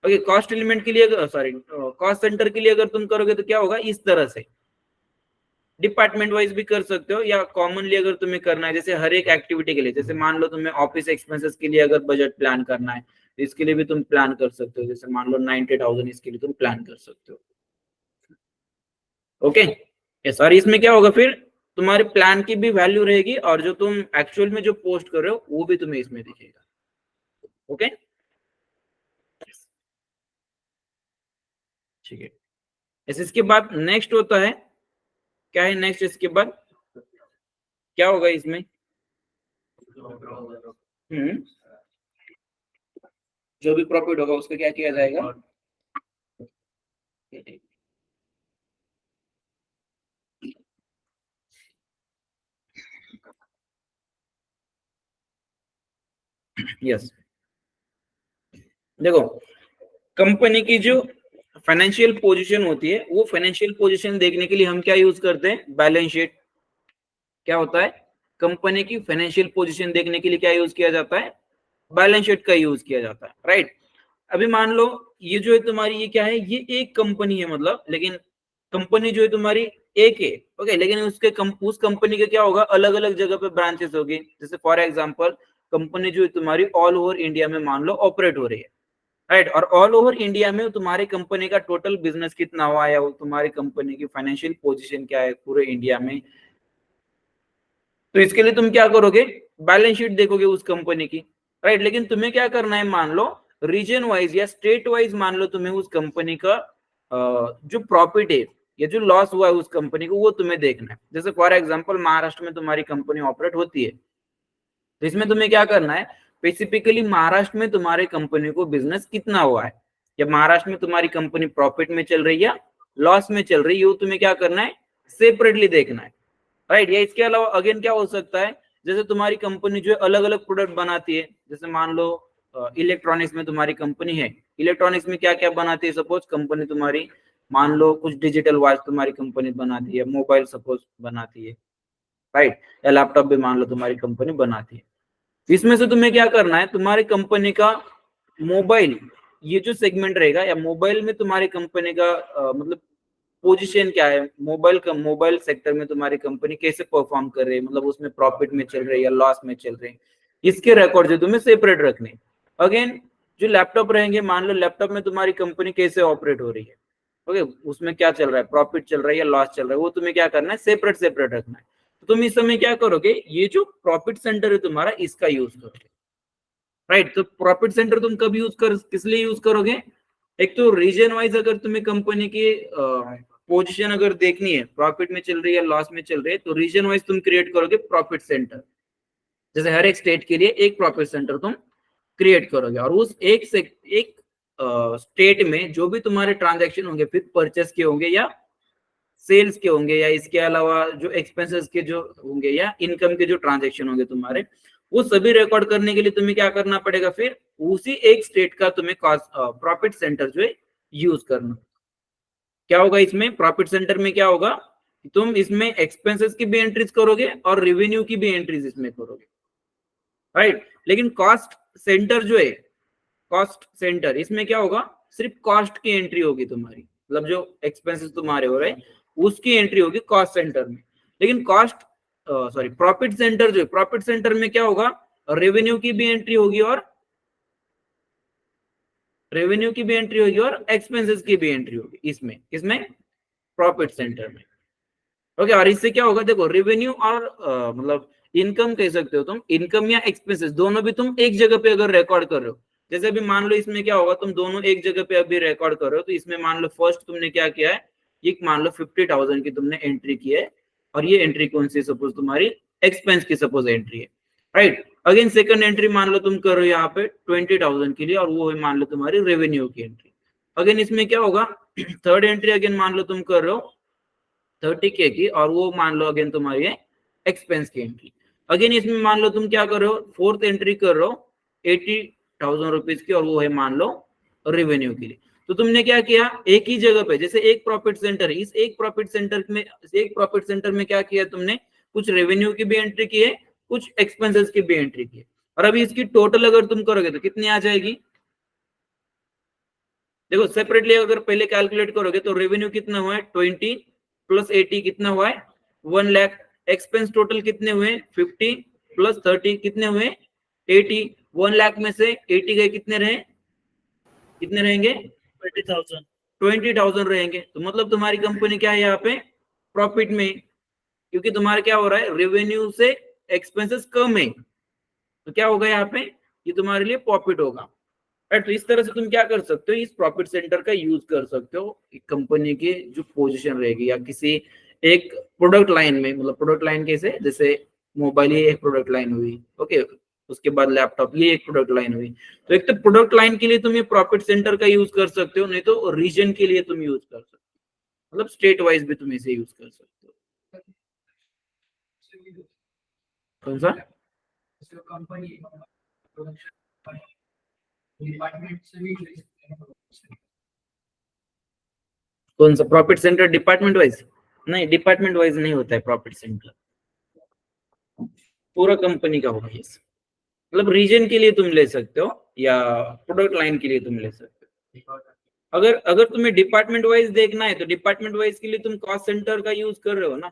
ओके, कॉस्ट एलिमेंट के लिए कॉस्ट सेंटर के लिए अगर तुम करोगे तो क्या होगा, इस तरह से डिपार्टमेंट वाइज भी कर सकते हो, या कॉमनली अगर तुम्हें करना है जैसे हर एक एक्टिविटी के लिए, जैसे मान लो तुम्हें ऑफिस एक्सपेंसेस के लिए अगर बजट प्लान करना है तो इसके लिए भी तुम प्लान कर सकते हो, जैसे मान लो 90,000 इसके लिए तुम प्लान कर सकते हो। ओके, यस, और इसमें क्या होगा, फिर तुम्हारे प्लान की भी वैल्यू रहेगी और जो तुम एक्चुअल में जो पोस्ट कर रहे हो वो भी तुम्हें इसमें दिखेगा। ओके, ठीक है। इसके बाद नेक्स्ट होता है, क्या है नेक्स्ट, इसके बाद क्या होगा इसमें, जो भी प्रॉफिट होगा उसका क्या किया जाएगा, यस, देखो कंपनी की जो फाइनेंशियल पोजीशन होती है, वो फाइनेंशियल पोजीशन देखने के लिए हम क्या यूज करते हैं, बैलेंस शीट। क्या होता है, कंपनी की फाइनेंशियल पोजीशन देखने के लिए क्या यूज किया जाता है, बैलेंस शीट का यूज किया जाता है। राइट, अभी मान लो ये जो है तुम्हारी, ये क्या है, ये एक कंपनी है, मतलब लेकिन कंपनी जो है तुम्हारी एक है। ओके, लेकिन उस कंपनी के क्या होगा, अलग अलग जगह पे ब्रांचेस होगी। जैसे फॉर एग्जांपल कंपनी जो है तुम्हारी ऑल ओवर इंडिया में मान लो ऑपरेट हो रही है। राइट, और ऑल ओवर इंडिया में तुम्हारी कंपनी का टोटल बिजनेस कितना हुआ, या वो तुम्हारी कंपनी की फाइनेंशियल पोजीशन क्या है पूरे इंडिया में। तो इसके लिए तुम क्या करोगे, बैलेंस शीट देखोगे उस कंपनी की। राइट, लेकिन तुम्हें क्या करना है, मान लो रीजन वाइज या स्टेट वाइज मान लो तुम्हें उस कंपनी का जो प्रॉफिट है या जो लॉस हुआ है उस कंपनी को, वो तुम्हें देखना है। जैसे फॉर एग्जांपल महाराष्ट्र में तुम्हारी कंपनी ऑपरेट होती है, तो इसमें तुम्हें क्या करना है, स्पेसिफिकली महाराष्ट्र में तुम्हारे कंपनी को बिजनेस कितना हुआ है, या महाराष्ट्र में तुम्हारी कंपनी प्रॉफिट में चल रही है या लॉस में चल रही है, वो तुम्हें क्या करना है, सेपरेटली देखना है। राइट, या इसके अलावा अगेन क्या हो सकता है, जैसे तुम्हारी कंपनी जो है अलग अलग प्रोडक्ट बनाती है, जैसे मान लो इलेक्ट्रॉनिक्स में तुम्हारी कंपनी है, इलेक्ट्रॉनिक्स में क्या क्या बनाती है, सपोज कंपनी तुम्हारी मान लो कुछ डिजिटल वॉच तुम्हारी कंपनी बनाती है, मोबाइल सपोज बनाती है, राइट, या लैपटॉप भी मान लो तुम्हारी कंपनी बनाती है। इसमें से तुम्हें क्या करना है, तुम्हारी कंपनी का मोबाइल ये जो सेगमेंट रहेगा, या मोबाइल में तुम्हारी कंपनी का मतलब पोजीशन क्या है, मोबाइल सेक्टर में तुम्हारी कंपनी कैसे परफॉर्म कर रही है, मतलब उसमें प्रॉफिट में चल रही है या लॉस में चल रही है, इसके रिकॉर्ड जो तुम्हें सेपरेट रखने। अगेन जो लैपटॉप रहेंगे, मान लो लैपटॉप में तुम्हारी कंपनी कैसे ऑपरेट हो रही है, ओके, उसमें क्या चल रहा है, प्रॉफिट चल रहा है या लॉस चल रहा है, वो तुम्हें क्या करना है, सेपरेट रखना है। तो तुम इस समय क्या करोगे, ये जो प्रॉफिट सेंटर है तुम्हारा, इसका यूज करोगे। राइट, तो प्रॉफिट सेंटर तुम कब किस लिए यूज करोगे, एक तो रीजन वाइज अगर तुम्हें कंपनी की पोजीशन अगर देखनी है, प्रॉफिट में चल रही है लॉस में चल रही है, तो रीजन वाइज तुम क्रिएट करोगे प्रॉफिट सेंटर। जैसे हर एक स्टेट के लिए एक प्रॉफिट सेंटर तुम क्रिएट करोगे, और उस एक स्टेट में जो भी तुम्हारे ट्रांजैक्शन होंगे, फिर परचेस के होंगे या सेल्स के होंगे या इसके अलावा जो एक्सपेंसेस के जो होंगे या इनकम के जो ट्रांजैक्शन होंगे तुम्हारे, वो सभी रिकॉर्ड करने के लिए तुम्हें क्या करना पड़ेगा, फिर उसी एक स्टेट का तुम्हें प्रॉफिट सेंटर जो है यूज करना। क्या होगा इसमें, प्रॉफिट सेंटर में क्या होगा, तुम इसमें एक्सपेंसेस की भी एंट्रीज करोगे और रेवेन्यू की भी एंट्रीज इसमें करोगे, राइट। लेकिन कॉस्ट सेंटर जो है, कॉस्ट सेंटर, इसमें क्या होगा, सिर्फ कॉस्ट की एंट्री होगी तुम्हारी, मतलब जो एक्सपेंसेस तुम्हारे हो रहे हैं उसकी एंट्री होगी कॉस्ट सेंटर में। लेकिन प्रॉफिट सेंटर जो है, प्रॉफिट सेंटर में क्या होगा, रेवेन्यू की भी एंट्री होगी और एक्सपेंसेस की भी एंट्री होगी इसमें प्रॉफिट सेंटर में। ओके, और इससे क्या होगा, देखो रेवेन्यू और मतलब इनकम कह सकते हो तुम, इनकम या एक्सपेंसेस दोनों भी तुम एक जगह पे अगर रिकॉर्ड कर रहे हो, जैसे अभी मान लो इसमें क्या होगा, तुम दोनों एक जगह पे अभी रिकॉर्ड कर रहे हो, तो इसमें मान लो फर्स्ट तुमने क्या किया है, ये मान लो 50,000 की तुमने एंट्री की है, और ये एंट्री कौन सी, सपोज तुम्हारी एक्सपेंस की सपोज एंट्री है, राइट। अगेन सेकंड एंट्री मान लो तुम कर रहे हो यहाँ पे 20,000 के लिए, और वो है मान लो तुम्हारी रेवेन्यू की एंट्री। अगेन इसमें क्या होगा, थर्ड एंट्री अगेन मान लो तुम कर रहे हो 30K की, और वो मान लो अगेन तुम्हारी है एक्सपेंस की एंट्री। अगेन इसमें मान लो तुम क्या कर रहे हो, फोर्थ एंट्री कर रहे हो 80,000 रुपीज की, और वो है मान लो रेवेन्यू के लिए। तो तुमने क्या किया, एक ही जगह पे, जैसे एक प्रॉफिट सेंटर, इस एक प्रॉफिट सेंटर में क्या किया तुमने, कुछ रेवेन्यू की भी एंट्री की है, कुछ एक्सपेंसेस की भी एंट्री की है, और अभी इसकी टोटल अगर तुम करोगे तो कितनी आ जाएगी, देखो सेपरेटली अगर पहले कैलकुलेट करोगे तो रेवेन्यू कितना हुआ है 20 प्लस 80 कितना हुआ है 1 लाख, एक्सपेंस टोटल कितने हुए 50 प्लस 30 कितने हुए 80, 1 लाख में से 80 गए, कितने रहेंगे 20,000 रहेंगे। तो मतलब तुम्हारी कंपनी क्या है यहाँ पे, प्रॉफिट में, क्योंकि तुम्हारा क्या हो रहा है, रेवेन्यू से एक्सपेंसेस कम है, तो क्या होगा यहाँ पे, ये तुम्हारे लिए प्रॉफिट होगा, राइट। तो इस तरह से तुम क्या कर सकते हो, इस प्रॉफिट सेंटर का यूज कर सकते हो एक कंपनी की जो पोजीशन रहेगी, या किसी एक प्रोडक्ट लाइन में, मतलब प्रोडक्ट लाइन कैसे, जैसे मोबाइल ये एक प्रोडक्ट लाइन हुई, ओके, उसके बाद लैपटॉप ये एक प्रोडक्ट लाइन हुई। तो एक तो प्रोडक्ट लाइन के लिए तुम ये प्रॉफिट सेंटर का यूज कर सकते हो, नहीं तो रीजन के लिए तुम यूज कर सकते हो, मतलब स्टेट वाइज भी तुम इसे यूज कर सकते हो। कौन सा कौन सा प्रॉफिट सेंटर, डिपार्टमेंट वाइज नहीं, डिपार्टमेंट वाइज नहीं होता है प्रॉफिट सेंटर, पूरा कंपनी का होगा ये, मतलब रीजन के लिए तुम ले सकते हो या प्रोडक्ट लाइन के लिए तुम ले सकते हो। अगर तुम्हें डिपार्टमेंट वाइज देखना है तो डिपार्टमेंट वाइज के लिए तुम कॉस्ट सेंटर का यूज कर रहे हो ना,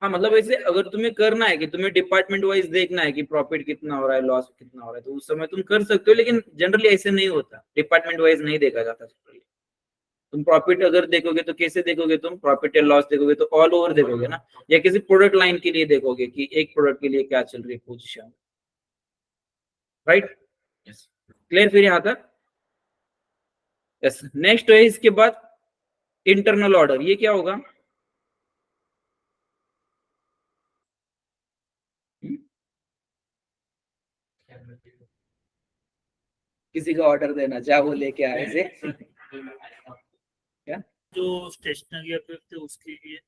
हाँ, मतलब ऐसे अगर तुम्हें करना है कि तुम्हें डिपार्टमेंट वाइज देखना है कि प्रॉफिट कितना हो रहा है, लॉस कितना हो रहा है, तो उस समय तुम कर सकते हो, लेकिन जनरली ऐसे नहीं होता, डिपार्टमेंट वाइज नहीं देखा जाता। तुम प्रॉफिट अगर देखोगे तो कैसे देखोगे, तुम प्रॉफिट या लॉस देखोगे तो ऑल ओवर देखोगे ना, या किसी प्रोडक्ट लाइन के लिए देखोगे कि एक प्रोडक्ट के लिए क्या चल रही है पोजीशन, राइट। यस, क्लियर फिर यहाँ तक। यस, नेक्स्ट है इसके बाद इंटरनल ऑर्डर, ये क्या होगा, किसी का ऑर्डर देना, चाहे वो लेके आए से क्या, जो स्टेशनरी थे उसके लिए।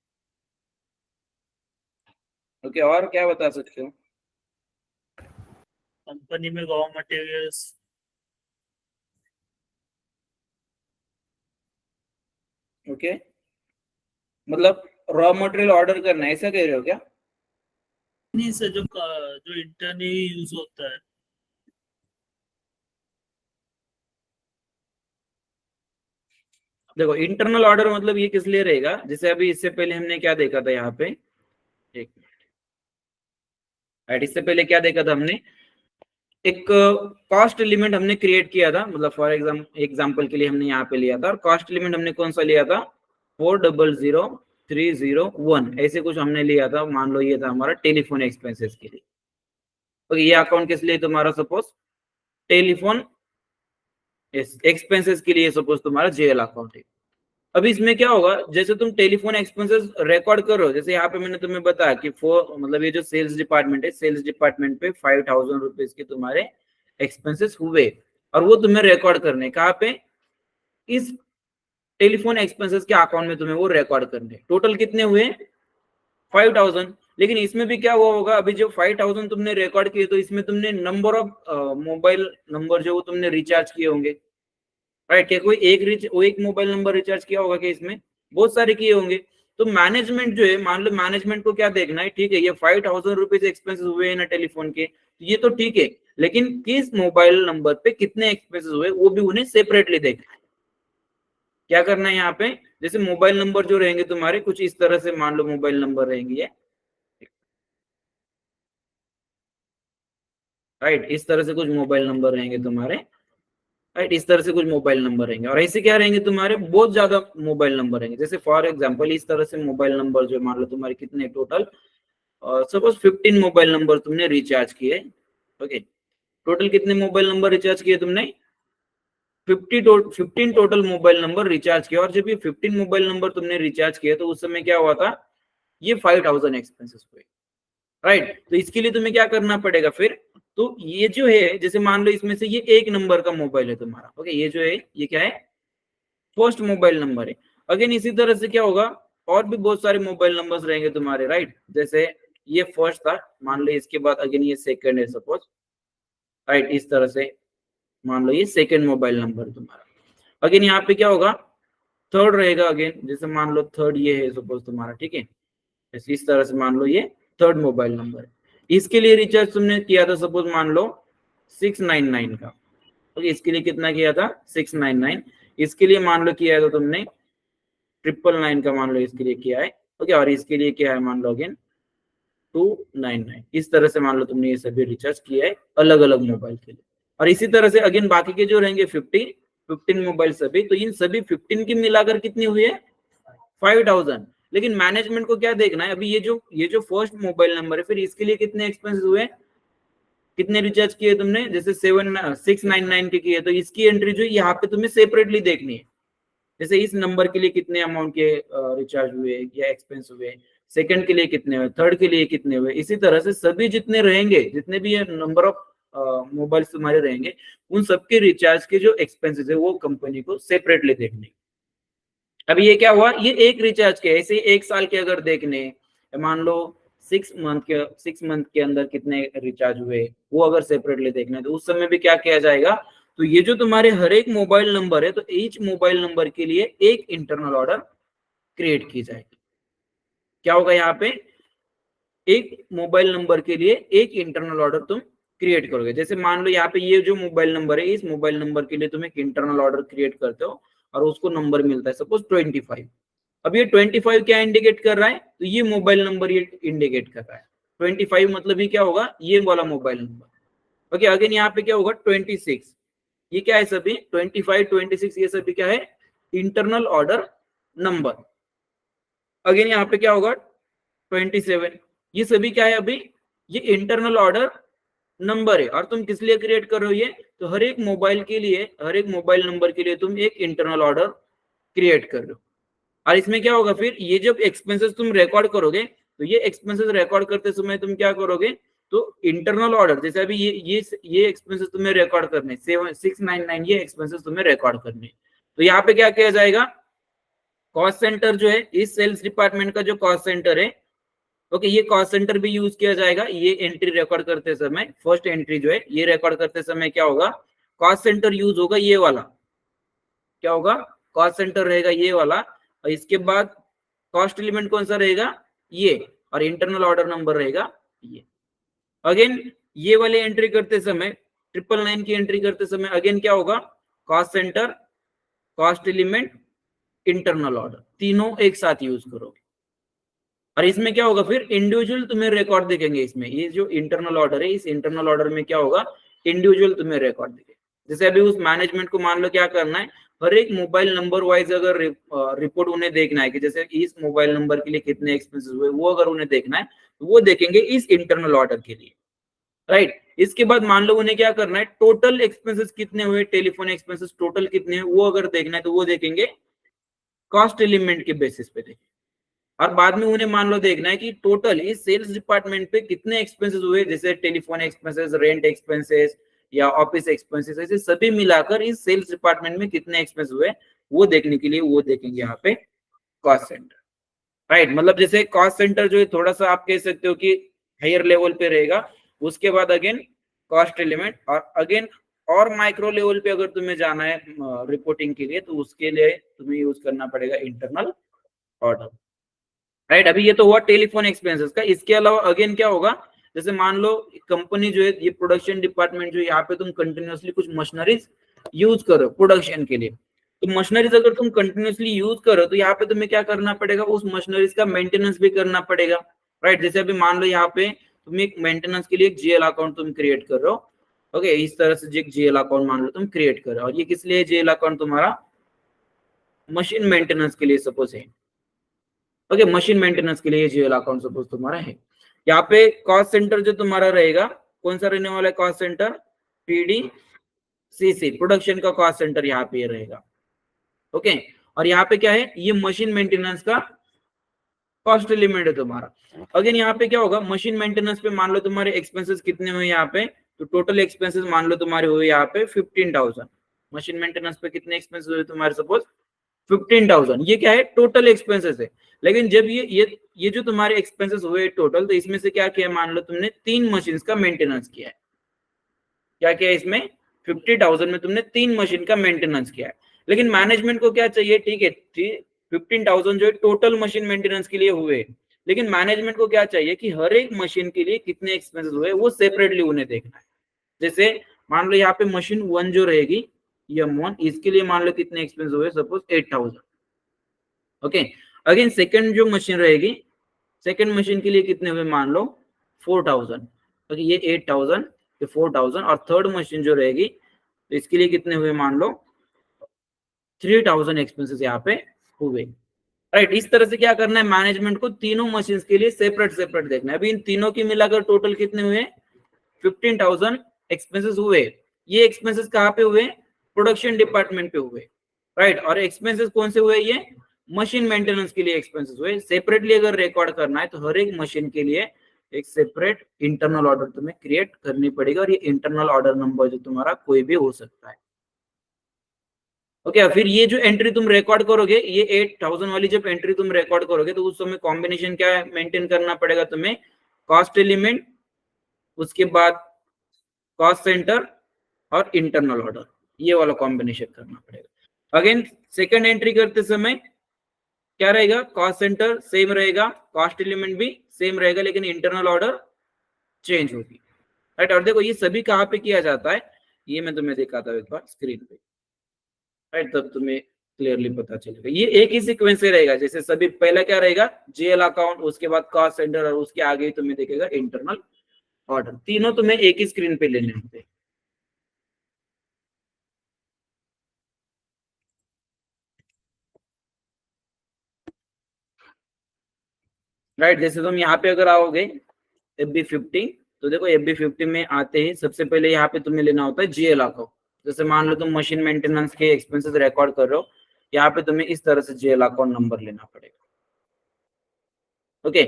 ओके, और क्या बता सकते हो, कंपनी में रॉ मटेरियल्स, ओके, मतलब रॉ मटेरियल ऑर्डर करना है, ऐसा कह रहे हो क्या, नहीं सर, जो इंटरनली यूज होता है। देखो इंटरनल ऑर्डर मतलब ये किस लिए रहेगा, जैसे अभी इससे पहले हमने क्या देखा था यहाँ पे, एक मिनट, इससे पहले क्या देखा था हमने, एक कॉस्ट एलिमेंट हमने क्रिएट किया था, मतलब फॉर एग्जांपल के लिए हमने यहाँ पे लिया था, और कॉस्ट एलिमेंट हमने कौन सा लिया था 400301, ऐसे कुछ हमने लिया था, मान लो ये था हमारा टेलीफोन एक्सपेंसेस के लिए। तो ये अकाउंट किस लिए तुम्हारा, सपोज टेलीफोन एक्सपेंसेस के लिए सपोज तुम्हारा जेएल अकाउंट है। अभी इसमें क्या होगा, जैसे तुम टेलीफोन एक्सपेंसेस रिकॉर्ड करो, जैसे यहाँ पे मैंने तुम्हें बताया कि मतलब ये जो सेल्स डिपार्टमेंट है, सेल्स डिपार्टमेंट पे 5,000 रुपीज के तुम्हारे एक्सपेंसेस हुए, और वो तुम्हें रिकॉर्ड करने, कहाँ पे, इस टेलीफोन एक्सपेंसेस के अकाउंट में तुम्हें वो रिकॉर्ड करने। टोटल कितने हुए, 5000। लेकिन इसमें भी क्या हुआ होगा, अभी जो 5000 तुमने रिकॉर्ड किए तो इसमें तुमने नंबर ऑफ मोबाइल नंबर जो तुमने रिचार्ज किए होंगे, राइट। क्या कोई एक मोबाइल नंबर रिचार्ज किया होगा क्या, इसमें बहुत सारे किए होंगे। तो मैनेजमेंट जो है, मान लो मैनेजमेंट को क्या देखना है, ठीक है ये 5000 रुपीज एक्सपेंसेस हुए हैं ना टेलीफोन के, ये तो ठीक है, लेकिन किस मोबाइल नंबर पे कितने एक्सपेंसेस हुए वो भी उन्हें सेपरेटली देखना है। क्या करना है यहाँ पे, जैसे मोबाइल नंबर जो रहेंगे तुम्हारे कुछ इस तरह से, मान लो मोबाइल नंबर रहेंगे ये, राइट, इस तरह से कुछ मोबाइल नंबर रहेंगे तुम्हारे, राइट, इस तरह से कुछ मोबाइल नंबर रहेंगे। और ऐसे क्या रहेंगे तुम्हारे, बहुत ज्यादा मोबाइल नंबर रहेंगे। जैसे फॉर एग्जांपल इस तरह से मोबाइल नंबर जो मान लो तुम्हारे कितने टोटल, सपोज 15 मोबाइल नंबर तुमने रिचार्ज किए, ओके। टोटल कितने मोबाइल नंबर रिचार्ज किए तुमने, 15 टोटल मोबाइल नंबर रिचार्ज किया। और जब ये 15 मोबाइल नंबर तुमने रिचार्ज किए तो उस समय क्या हुआ था, ये 5000 एक्सपेंसेस हुए, राइट। तो इसके लिए तुम्हें क्या करना पड़ेगा फिर, तो ये जो है, जैसे मान लो इसमें से ये एक नंबर का मोबाइल है तुम्हारा, ओके, ये जो है ये क्या है, फर्स्ट मोबाइल नंबर है। अगेन इसी तरह से क्या होगा, और भी बहुत सारे मोबाइल नंबर्स रहेंगे तुम्हारे, राइट। जैसे ये फर्स्ट था, मान लो इसके बाद अगेन ये सेकंड है सपोज, राइट, इस तरह से मान लो ये सेकंड मोबाइल नंबर तुम्हारा। अगेन यहाँ पे क्या होगा, थर्ड रहेगा, अगेन जैसे मान लो थर्ड ये है सपोज तुम्हारा, ठीक है, इस तरह से मान लो ये थर्ड मोबाइल नंबर है। इसके लिए रिचार्ज तुमने किया था सपोज मान लो 699 का, ओके, इसके लिए कितना किया था 699। इसके लिए मान लो किया है तो तुमने 999 का मान लो इसके लिए किया है, ओके, और इसके लिए क्या है मान लो अगेन 299। इस तरह से मान लो तुमने ये सभी रिचार्ज किया है अलग अलग मोबाइल के लिए। और इसी तरह से अगेन बाकी के जो रहेंगे 15 मोबाइल सभी, तो इन सभी 15 की मिलाकर कितनी हुई है, 5000। लेकिन मैनेजमेंट को क्या देखना है, अभी ये जो फर्स्ट मोबाइल नंबर है, फिर इसके लिए कितने एक्सपेंसेस हुए, कितने रिचार्ज किए तुमने, जैसे 699 के किए, तो इसकी एंट्री जो यहाँ पे तुम्हें सेपरेटली देखनी है। जैसे इस नंबर के लिए कितने अमाउंट के रिचार्ज हुए या एक्सपेंस हुए, सेकंड के लिए कितने हुए, थर्ड के लिए कितने हुए, इसी तरह से सभी जितने रहेंगे, जितने भी नंबर ऑफ मोबाइल तुम्हारे रहेंगे, उन सबके रिचार्ज के जो एक्सपेंसेस है वो कंपनी को सेपरेटली देखने। अभी ये क्या हुआ, ये एक रिचार्ज के, ऐसे एक साल के अगर देखने, मान लो 6 मंथ के अंदर कितने रिचार्ज हुए वो अगर सेपरेटली देखना है, तो उस समय भी क्या किया जाएगा, तो ये जो तुम्हारे हर एक मोबाइल नंबर है, तो ईच मोबाइल नंबर के लिए एक इंटरनल ऑर्डर क्रिएट की जाएगी। क्या होगा यहाँ पे, एक मोबाइल नंबर के लिए एक इंटरनल ऑर्डर तुम क्रिएट करोगे। जैसे मान लो यहाँ पे ये जो मोबाइल नंबर है, इस मोबाइल नंबर के लिए तुम एक इंटरनल ऑर्डर क्रिएट करते हो और उसको नंबर मिलता है सपोज 25। अब ये 25 क्या इंडिकेट कर रहा है, तो ये मोबाइल नंबर ये इंडिकेट कर रहा है 25, मतलब ये क्या होगा, ये वाला मोबाइल नंबर, ओके। अगेन यहाँ पे क्या होगा 26, ये क्या है सभी 25 26, ये सभी क्या है इंटरनल ऑर्डर नंबर। अगेन यहाँ पे क्या होगा 27, ये सभी क्या है, अभी ये इंटरनल ऑर्डर नंबर है। और तुम किस लिए क्रिएट कर रहे हो ये, तो हर एक मोबाइल के लिए, हर एक मोबाइल नंबर के लिए तुम एक इंटरनल ऑर्डर क्रिएट कर रहे हो। और इसमें क्या होगा फिर, ये जब एक्सपेंसेस तुम रिकॉर्ड करोगे, तो ये एक्सपेंसेस रिकॉर्ड करते समय तुम क्या करोगे, तो इंटरनल ऑर्डर, जैसे अभी ये एक्सपेंसेस तुम्हें रिकॉर्ड करने 699, ये एक्सपेंसेस तुम्हें रिकॉर्ड करने, तो यहाँ पे क्या किया जाएगा, कॉस्ट सेंटर जो है, इस सेल्स डिपार्टमेंट का जो कॉस्ट सेंटर है, ओके, ये कॉस्ट सेंटर भी यूज किया जाएगा। ये एंट्री रिकॉर्ड करते समय, फर्स्ट एंट्री जो है ये रिकॉर्ड करते समय क्या होगा, कॉस्ट सेंटर यूज होगा, ये वाला क्या होगा, कॉस्ट सेंटर रहेगा ये वाला। और इसके बाद कॉस्ट एलिमेंट कौन सा रहेगा, ये, और इंटरनल ऑर्डर नंबर रहेगा ये। अगेन ये वाले एंट्री करते समय, 999 की एंट्री करते समय अगेन क्या होगा, cost centre, cost element, internal order, तीनों एक साथ यूज करोगे। और इसमें क्या होगा फिर, इंडिविजुअल तुम्हें रिकॉर्ड दिखेंगे इसमें, ये जो इंटरनल ऑर्डर है, इस इंटरनल ऑर्डर में क्या होगा, इंडिविजुअल तुम्हें रिकॉर्ड दिखेगा। जैसे अभी उस मैनेजमेंट को मान लो क्या करना है, हर एक मोबाइल नंबर वाइज अगर रिपोर्ट उन्हें देखना है कि जैसे इस मोबाइल नंबर के लिए कितने एक्सपेंसेस हुए, वो अगर उन्हें देखना है तो वो देखेंगे इस इंटरनल ऑर्डर के लिए, राइट। इसके बाद मान लो उन्हें क्या करना है, टोटल एक्सपेंसेस कितने हुए, टेलीफोन एक्सपेंसेस टोटल कितने हैं वो अगर देखना है, तो वो देखेंगे कॉस्ट एलिमेंट के बेसिस पे देखेंगे। और बाद में उन्हें मान लो देखना है कि टोटल इस सेल्स डिपार्टमेंट पे कितने एक्सपेंसेस हुए, जैसे टेलीफोन एक्सपेंसेस, रेंट एक्सपेंसेस, या ऑफिस एक्सपेंसेस, ऐसे सभी मिलाकर इस सेल्स डिपार्टमेंट में कितने एक्सपेंस हुए वो देखने के लिए वो देखेंगे यहाँ पे कॉस्ट सेंटर, राइट। मतलब जैसे कॉस्ट सेंटर जो है थोड़ा सा आप कह सकते हो कि हायर लेवल पे रहेगा, उसके बाद अगेन कॉस्ट एलिमेंट, और अगेन और माइक्रो लेवल पे अगर तुम्हें जाना है रिपोर्टिंग के लिए तो उसके लिए तुम्हें यूज करना पड़ेगा इंटरनल ऑर्डर, राइट। अभी ये तो हुआ टेलीफोन एक्सपेंसेस का। इसके अलावा अगेन क्या होगा, जैसे मान लो कंपनी जो है ये प्रोडक्शन डिपार्टमेंट जो है, यहाँ पे तुम कंटिन्यूअसली कुछ मशीनरीज यूज करो प्रोडक्शन के लिए, तो मशीनरीज अगर तुम कंटिन्यूअसली यूज करो तो यहाँ पे तुम्हें क्या करना पड़ेगा, उस मशीनरीज का मेंटेनेंस भी करना पड़ेगा, राइट। जैसे अभी मान लो यहाँ पे तुम एक मेंटेनेंस के लिए एक जीएल अकाउंट तुम क्रिएट कर रहे हो, ओके, इस तरह से एक जीएल अकाउंट मान लो तुम क्रिएट कर रहे हो, और ये किस लिए जीएल अकाउंट तुम्हारा मशीन मेंटेनेंस के लिए सपोज है, ओके, मशीन मेंटेनेंस के लिए जीएल अकाउंट सपोज तुम्हारा है। यहाँ पे कॉस्ट सेंटर जो तुम्हारा रहेगा कौन सा रहने वाला है, कॉस्ट सेंटर पीडीसीसी, प्रोडक्शन का कॉस्ट सेंटर यहाँ पे रहेगा, ओके। और यहाँ पे क्या है, ये मशीन मेंटेनेंस का कॉस्ट एलिमेंट है तुम्हारा। अगेन यहाँ पे क्या होगा, मशीन मेंटेनेंस पे मान लो तुम्हारे एक्सपेंसेस कितने हुए यहाँ पे, तो टोटल एक्सपेंसेस मान लो तुम्हारे हुए यहाँ पे 15,000, मशीन मेंटेनेंस पे कितने एक्सपेंसेस हुए तुम्हारे सपोज 15,000, ये क्या है टोटल एक्सपेंसेस है। लेकिन जब ये जो तुम्हारे एक्सपेंसेस हुए टोटल, तो इसमें से क्या किया, मान लो तुमने 3 मशीन का मेंटेनेंस किया है, क्या किया इसमें 50,000 में तुमने 3 मशीन का मेंटेनेंस किया है। लेकिन मैनेजमेंट को क्या चाहिए, ठीक है 15,000 जो है टोटल मशीन मेंटेनेंस के लिए हुए, लेकिन मैनेजमेंट को क्या चाहिए कि हर एक मशीन के लिए कितने एक्सपेंसेस हुए वो सेपरेटली उन्हें देखना है। जैसे मान लो यहाँ पे मशीन 1 जो रहेगी M1, इसके लिए मान लो कितने एक्सपेंस हुए सपोज 8,000, ओके। अगेन सेकंड जो मशीन रहेगी, सेकंड मशीन के लिए कितने हुए मान लो 4,000, ओके, ये 8,000 ये 4,000, और थर्ड मशीन जो रहेगी तो इसके लिए कितने हुए मान लो 3,000 एक्सपेंसेस यहाँ पे हुए, राइट। इस तरह से क्या करना है, मैनेजमेंट को तीनों मशीन के लिए सेपरेट सेपरेट देखना है। अभी इन तीनों की मिलाकर टोटल कितने हुए 15,000 एक्सपेंसेस हुए। ये एक्सपेंसेस कहाँ पे हुए, प्रोडक्शन डिपार्टमेंट पे हुए, राइट। और एक्सपेंसेस कौन से हुए, ये मशीन मेंटेनेंस के लिए एक्सपेंसेस हुए। सेपरेटली अगर रिकॉर्ड करना है तो हर एक मशीन के लिए एक सेपरेट इंटरनल ऑर्डर तुम्हें क्रिएट करनी पड़ेगी, और ये इंटरनल ऑर्डर नंबर जो तुम्हारा कोई भी हो सकता है, ओके। फिर ये जो एंट्री तुम रिकॉर्ड करोगे, ये 8,000 वाली जब एंट्री तुम रिकॉर्ड करोगे तो उस समय कॉम्बिनेशन क्या मेंटेन करना पड़ेगा तुम्हें, कॉस्ट एलिमेंट, उसके बाद कॉस्ट सेंटर और इंटरनल ऑर्डर, ये वाला कॉम्बिनेशन करना पड़ेगा। अगेन सेकंड एंट्री करते समय क्या रहेगा, कॉस्ट सेंटर सेम रहेगा, कॉस्ट एलिमेंट भी सेम रहेगा, लेकिन इंटरनल ऑर्डर चेंज होगी, राइट। और देखो ये सभी कहाँ पे किया जाता है, ये मैं तुम्हें दिखाता हूँ एक बार स्क्रीन पे, राइट, तब तुम्हें क्लियरली पता चलेगा। ये एक ही सीक्वेंस से रहेगा, जैसे सभी पहला क्या रहेगा जीएल अकाउंट, उसके बाद कॉस्ट सेंटर, और उसके आगे तुम्हें दिखेगा इंटरनल ऑर्डर। तीनों तुम्हें एक ही स्क्रीन पे लेने होते हैं, राइट। जैसे तुम यहाँ पे अगर आओगे FB50, तो देखो FB50 में आते ही सबसे पहले यहाँ पे तुम्हें लेना होता है जीएल अकाउंट। जैसे मान लो तुम मशीन मेंटेनेंस के एक्सपेंसेस रिकॉर्ड कर रहे हो, यहाँ पे तुम्हें इस तरह से जीएल अकाउंट नंबर लेना पड़ेगा, ओके।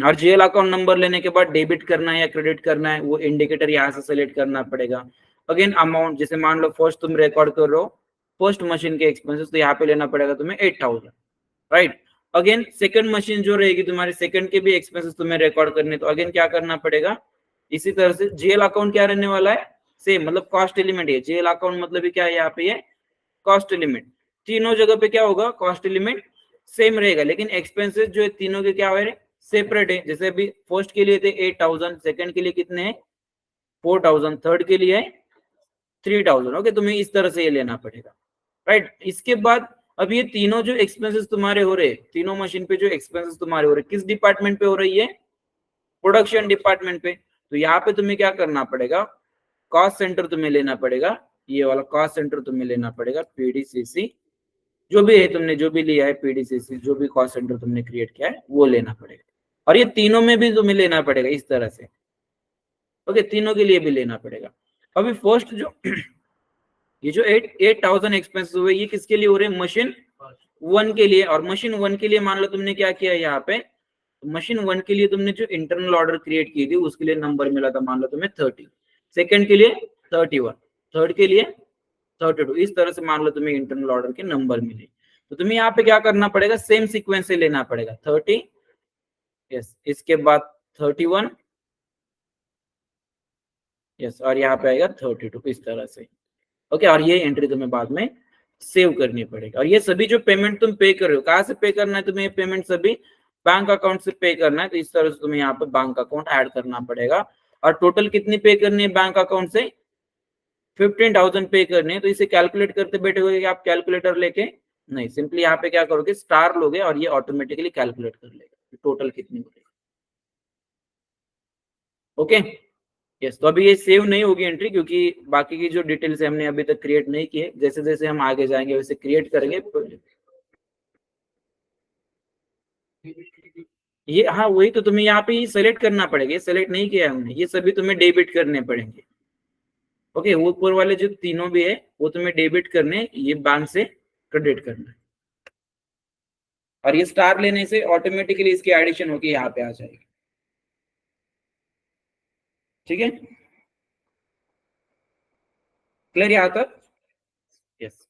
और जीएल अकाउंट नंबर लेने के बाद डेबिट करना है या क्रेडिट करना है वो इंडिकेटर यहाँ से सेलेक्ट करना पड़ेगा। अगेन अमाउंट, जैसे मान लो फर्स्ट तुम रिकॉर्ड कर रहे हो फर्स्ट मशीन के एक्सपेंसेस, तो यहाँ पे लेना पड़ेगा तुम्हें 8,000, राइट। अगेन सेकंड मशीन जो रहेगी तुम्हारी, सेकंड के भी एक्सपेंसेस तुम्हें रिकॉर्ड करने, तो अगेन क्या करना पड़ेगा, इसी तरह से जीएल अकाउंट क्या रहने वाला है सेम, मतलब कॉस्ट एलिमेंट है जीएल अकाउंट, मतलब क्या है यहाँ पे ये कॉस्ट एलिमेंट। तीनों जगह पे क्या होगा, कॉस्ट एलिमेंट सेम रहेगा, लेकिन एक्सपेंसेस जो है तीनों के क्या हो रहे सेपरेट है। जैसे अभी फर्स्ट के लिए थे 8,000, सेकंड के लिए कितने हैं 4,000, थर्ड के लिए है 3,000, ओके। तुम्हें इस तरह से ये लेना पड़ेगा, राइट। इसके बाद अब ये तीनों जो एक्सपेंसेस तुम्हारे हो रहे, तीनों मशीन पे जो एक्सपेंसेस तुम्हारे हो रहे, किस डिपार्टमेंट पे हो रही है, प्रोडक्शन डिपार्टमेंट पे। तो यहाँ पे तुम्हें क्या करना पड़ेगा, कॉस्ट सेंटर तुम्हें लेना पड़ेगा, ये वाला कॉस्ट सेंटर तुम्हें लेना पड़ेगा, पीडीसीसी जो भी है तुमने जो भी लिया है, पीडीसीसी जो भी कॉस्ट सेंटर तुमने क्रिएट किया है वो लेना पड़ेगा। और ये तीनों में भी तुम्हें लेना पड़ेगा इस तरह से, ओके, तीनों के लिए भी लेना पड़ेगा। अभी फर्स्ट जो ये जो 8,000 एक्सपेंसेस हुए, ये किसके लिए हो रहे हैं, मशीन 1 के लिए। और मशीन 1 के लिए मान लो तुमने क्या किया यहाँ पे, मशीन 1 के लिए तुमने जो इंटरनल ऑर्डर क्रिएट की थी उसके लिए नंबर मिला था मान लो तुम्हें 30, सेकंड के लिए 31, थर्ड के लिए 32। इस तरह से मान लो तुम्हें इंटरनल ऑर्डर के नंबर मिले, तो तुम्हें यहाँ पे क्या करना पड़ेगा, सेम सीक्वेंस से लेना पड़ेगा। 30, यस, इसके बाद 31, यस, और यहाँ पे आएगा 32, इस तरह से। ओके, और ये एंट्री तुम्हें बाद में सेव करनी पड़ेगी। और ये सभी जो पेमेंट तुम पे कर रहे हो, कहाँ से पे करना है तुम्हें? ये पेमेंट सभी बैंक अकाउंट से पे करना है, तो इस तरह से तुम्हें यहाँ पे बैंक अकाउंट ऐड करना पड़ेगा। और टोटल कितनी पे करनी है बैंक अकाउंट से? 15,000 पे करनी है। तो इसे कैलकुलेट करते बैठे हुए कि आप कैलकुलेटर लेके नहीं, सिंपली यहाँ पे क्या करोगे, स्टार लोगे और ये ऑटोमेटिकली कैलकुलेट कर लेगा टोटल कितनी हो रही है। ओके, यस, तो अभी ये सेव नहीं होगी एंट्री, क्योंकि बाकी की जो डिटेल्स है हमने अभी तक क्रिएट नहीं किए। जैसे जैसे हम आगे जाएंगे वैसे क्रिएट करेंगे। ये, हाँ, वही तो तुम्हें यहाँ पे सेलेक्ट करना पड़ेगा, ये सेलेक्ट नहीं किया हमने, ये सभी तुम्हें डेबिट करने पड़ेंगे। ओके, वो ऊपर वाले जो तीनों भी है वो तुम्हें डेबिट करने, ये बैंक से क्रेडिट करना है। और ये स्टार लेने से ऑटोमेटिकली इसकी एडिशन होकर यहाँ पे आ जाएगी। ठीक है, क्लियर यहाँ तक? यस।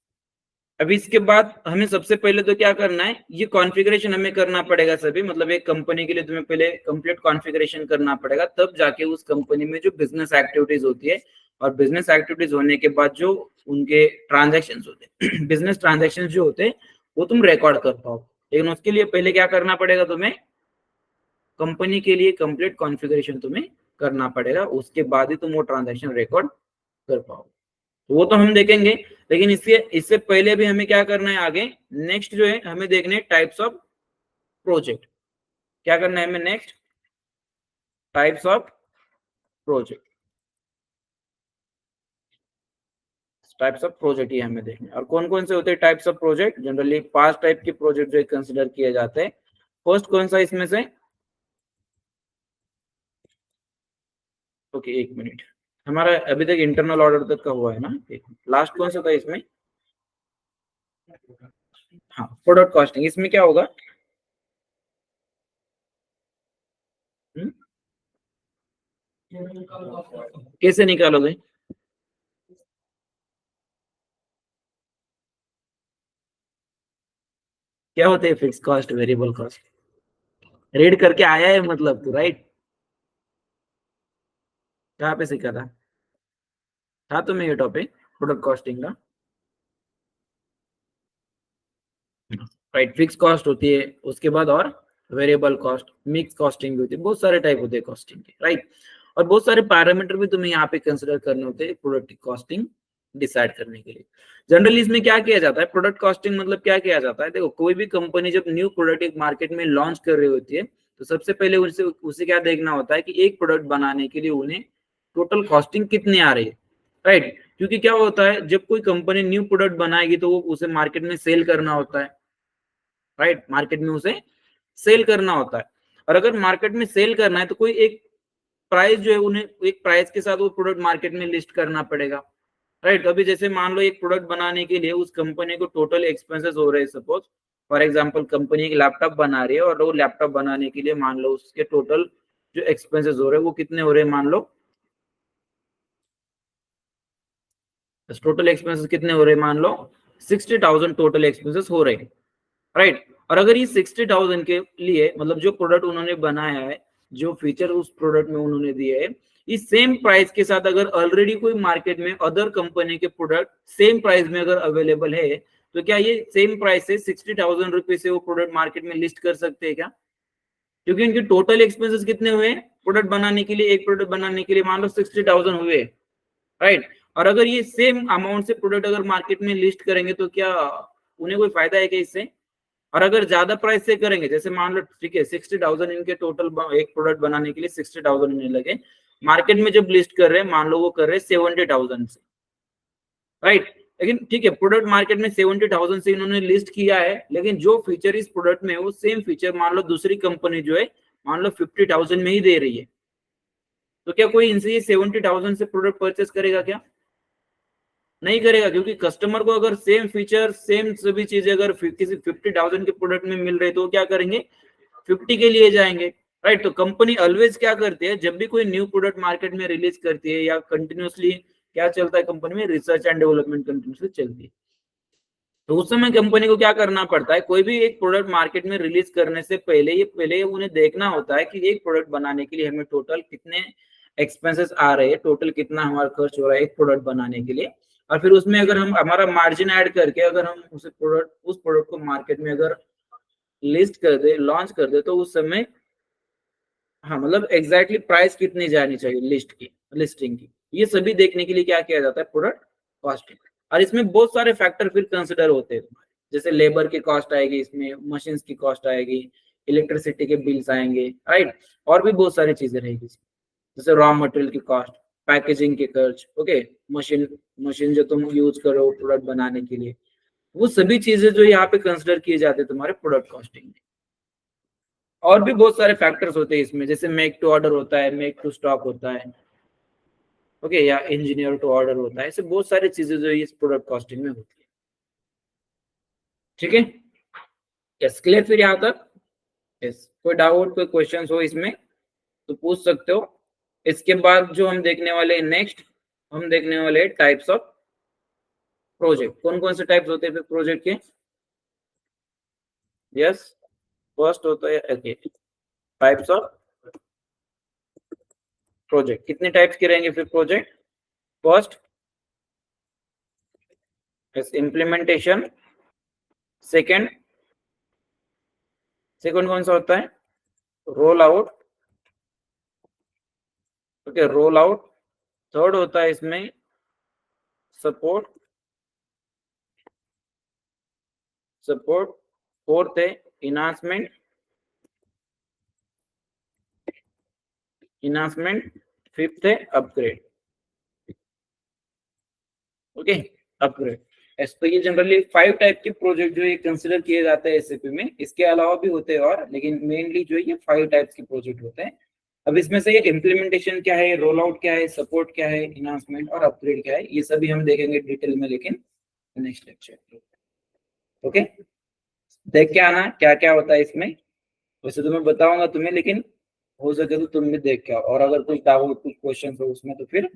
अभी इसके बाद हमें सबसे पहले तो क्या करना है, ये कॉन्फ़िगरेशन हमें करना पड़ेगा सभी, मतलब एक कंपनी के लिए तुम्हें पहले कंप्लीट कॉन्फ़िगरेशन करना पड़ेगा, तब जाके उस कंपनी में जो बिजनेस एक्टिविटीज होती है, और बिजनेस एक्टिविटीज होने के बाद जो उनके ट्रांजैक्शंस होते हैं बिजनेस ट्रांजैक्शंस जो होते हैं वो तुम रिकॉर्ड कर पाओ। लेकिन उसके लिए पहले क्या करना पड़ेगा, तुम्हें कंपनी के लिए कंप्लीट कॉन्फ़िगरेशन तुम्हें करना पड़ेगा, उसके बाद ही तुम वो ट्रांजैक्शन रिकॉर्ड कर पाओ। वो तो हम देखेंगे, लेकिन इससे पहले भी हमें क्या करना है आगे, नेक्स्ट जो है हमें देखने टाइप्स ऑफ प्रोजेक्ट। क्या करना है हमें next? Types of project, types of project ये हमें देखने। और कौन कौन से होते हैं types of project? Generally 5 type के प्रोजेक्ट जो कंसिडर किए जाते हैं। फर्स्ट कौन सा इसमें से? ओके, 1 मिनट, हमारा अभी तक इंटरनल ऑर्डर तक का हुआ है ना। लास्ट कौन सा था इसमें? हाँ, प्रोडक्ट कॉस्टिंग। इसमें क्या होगा? कैसे निकालोगे? क्या होते हैं fix cost, variable cost? Read करके आया है मतलब तू, राइट? कहाँ पे सीखा था तुम्हें ये टॉपिक प्रोडक्ट कॉस्टिंग का? राइट, फिक्स कॉस्ट होती है, उसके बाद और वेरिएबल कॉस्ट, मिक्स कॉस्टिंग भी होती है, बहुत सारे टाइप होते हैं कॉस्टिंग के, राइट? और बहुत सारे पैरामीटर भी तुम्हें यहाँ पे कंसिडर करने होते हैं प्रोडक्ट की कॉस्टिंग डिसाइड करने के लिए। जनरली इसमें क्या किया जाता है, प्रोडक्ट कॉस्टिंग मतलब क्या किया जाता है, देखो कोई भी कंपनी जब न्यू प्रोडक्ट एक मार्केट में लॉन्च कर रही होती है, तो सबसे पहले उसे क्या देखना होता है कि एक प्रोडक्ट बनाने के लिए उन्हें टोटल कॉस्टिंग कितनी आ रही है, राइट? क्योंकि क्या होता है, जब कोई कंपनी न्यू प्रोडक्ट बनाएगी तो वो उसे मार्केट में सेल करना होता है, राइट? मार्केट में उसे सेल करना होता है। और अगर मार्केट में सेल करना है तो कोई एक प्राइस जो है, उन्हें एक प्राइस के साथ वो प्रोडक्ट मार्केट में लिस्ट करना पड़ेगा, राइट? तो अभी जैसे मान लो एक प्रोडक्ट बनाने के लिए उस कंपनी को टोटल एक्सपेंसेस हो रहे हैं, सपोज फॉर एग्जांपल कंपनी एक लैपटॉप बना रही है, और वो लैपटॉप बनाने के लिए मान लो उसके टोटल जो एक्सपेंसेस हो रहे हैं वो कितने हो रहे हैं, मान लो टोटल एक्सपेंसेस कितने हो रहे हैं, मान लो 60,000 टोटल एक्सपेंसेस हो रहे हैं, राइट? और अगर ये 60,000 के लिए, मतलब जो प्रोडक्ट उन्होंने बनाया है, जो फीचर उस प्रोडक्ट में उन्होंने दिए है, इस सेम प्राइस के साथ अगर ऑलरेडी कोई मार्केट में अदर कंपनी के प्रोडक्ट सेम प्राइस में अगर अवेलेबल है, तो क्या ये सेम प्राइस से 60,000 रुपए से वो प्रोडक्ट मार्केट में लिस्ट कर सकते हैं क्या? क्योंकि इनके टोटल एक्सपेंसेस कितने हुए प्रोडक्ट बनाने के लिए, एक प्रोडक्ट बनाने के लिए मान लो 60,000 हुए, राइट? और अगर ये सेम अमाउंट से प्रोडक्ट अगर मार्केट में लिस्ट करेंगे तो क्या उन्हें कोई फायदा है क्या इससे? और अगर ज्यादा प्राइस से करेंगे, जैसे मान लो ठीक है 60,000 इनके टोटल एक प्रोडक्ट बनाने के लिए 60,000 इन्हें लगे, मार्केट में जब लिस्ट कर रहे हैं, मान लो वो कर रहे हैं 70,000 से, राइट? लेकिन ठीक है, प्रोडक्ट मार्केट में 70,000 से इन्होंने लिस्ट किया है, लेकिन जो फीचर इस प्रोडक्ट में है वो सेम फीचर मान लो दूसरी कंपनी जो है मान लो 50,000 में ही दे रही है, तो क्या कोई इनसे ये 70,000 से प्रोडक्ट परचेस करेगा क्या? नहीं करेगा, क्योंकि कस्टमर को अगर सेम फीचर सेम सभी चीजें अगर किसी 50,000 के प्रोडक्ट में मिल रहे तो क्या करेंगे, 50 के लिए जाएंगे, राइट? तो कंपनी ऑलवेज क्या करती है, जब भी कोई न्यू प्रोडक्ट मार्केट में रिलीज करती है या कंटिन्यूअसली क्या चलता है कंपनी में, रिसर्च एंड डेवलपमेंट कंटिन्यूसली चलती है। तो उस समय कंपनी को क्या करना पड़ता है, कोई भी एक प्रोडक्ट मार्केट में रिलीज करने से पहले उन्हें देखना होता है कि एक प्रोडक्ट बनाने के लिए हमें टोटल कितने एक्सपेंसेस आ रहे हैं, टोटल कितना हमारा खर्च हो रहा है एक प्रोडक्ट बनाने के लिए, और फिर उसमें अगर हम हमारा मार्जिन ऐड करके अगर हम उस प्रोडक्ट को मार्केट में अगर लिस्ट कर दे, लॉन्च कर दे, तो उस समय हाँ मतलब एग्जैक्टली प्राइस कितनी जानी चाहिए लिस्टिंग की, ये सभी देखने के लिए क्या किया जाता है, प्रोडक्ट कॉस्टिंग। और इसमें बहुत सारे फैक्टर फिर कंसिडर होते हैं, जैसे लेबर की कॉस्ट आएगी, इसमें मशीन्स की कॉस्ट आएगी, इलेक्ट्रिसिटी के बिल्स आएंगे, राइट, और भी बहुत सारी चीजें रहेगी, जैसे रॉ मटेरियल की कॉस्ट, पैकेजिंग के खर्च, ओके, मशीन जो तुम यूज करो प्रोडक्ट बनाने के लिए, वो सभी चीजें जो यहाँ पे कंसिडर किए जाते हैं तुम्हारे प्रोडक्ट कॉस्टिंग में। और भी बहुत सारे फैक्टर्स होते हैं इसमें, जैसे मेक टू ऑर्डर होता है, मेक टू स्टॉक होता है, ओके, या इंजीनियर टू ऑर्डर होता है, ऐसे बहुत सारी चीजें जो इस प्रोडक्ट कॉस्टिंग में होती है। ठीक है, यस, क्लियर फिर यहाँ तक? यस, कोई डाउट, कोई क्वेश्चंस हो इसमें तो पूछ सकते हो। इसके बाद जो हम देखने वाले नेक्स्ट, हम देखने वाले टाइप्स ऑफ प्रोजेक्ट। कौन कौन से टाइप्स होते हैं फिर प्रोजेक्ट के? यस, फर्स्ट होता है ओके टाइप्स ऑफ प्रोजेक्ट। कितने टाइप्स के रहेंगे फिर प्रोजेक्ट? फर्स्ट इम्प्लीमेंटेशन, सेकंड कौन सा होता है? Roll out, okay, roll out. Third होता है इसमें सपोर्ट, फोर्थ है इनहांसमेंट, फिफ्थ है अपग्रेड, ओके, अपग्रेड। तो ये जनरली 5 टाइप के प्रोजेक्ट जो ये कंसिडर किए जाते हैं एसएपी में, इसके अलावा भी होते हैं और, लेकिन मेनली जो ये 5 टाइप्स के प्रोजेक्ट होते हैं। अब इसमें से ये इम्प्लीमेंटेशन क्या है, रोल आउट क्या है, सपोर्ट क्या है, इनहांसमेंट और अपग्रेड क्या है, ये सभी हम देखेंगे डिटेल में, लेकिन नेक्स्ट लेक्चर। ओके, देख के आना क्या क्या होता है इसमें, वैसे तो मैं बताऊंगा तुम्हें, लेकिन हो सके तो तुम भी देख के आओ, और अगर कुछ डाउट, कुछ क्वेश्चन हो उसमें तो फिर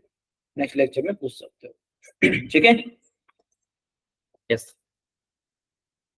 नेक्स्ट लेक्चर में पूछ सकते हो। ठीक है, यस।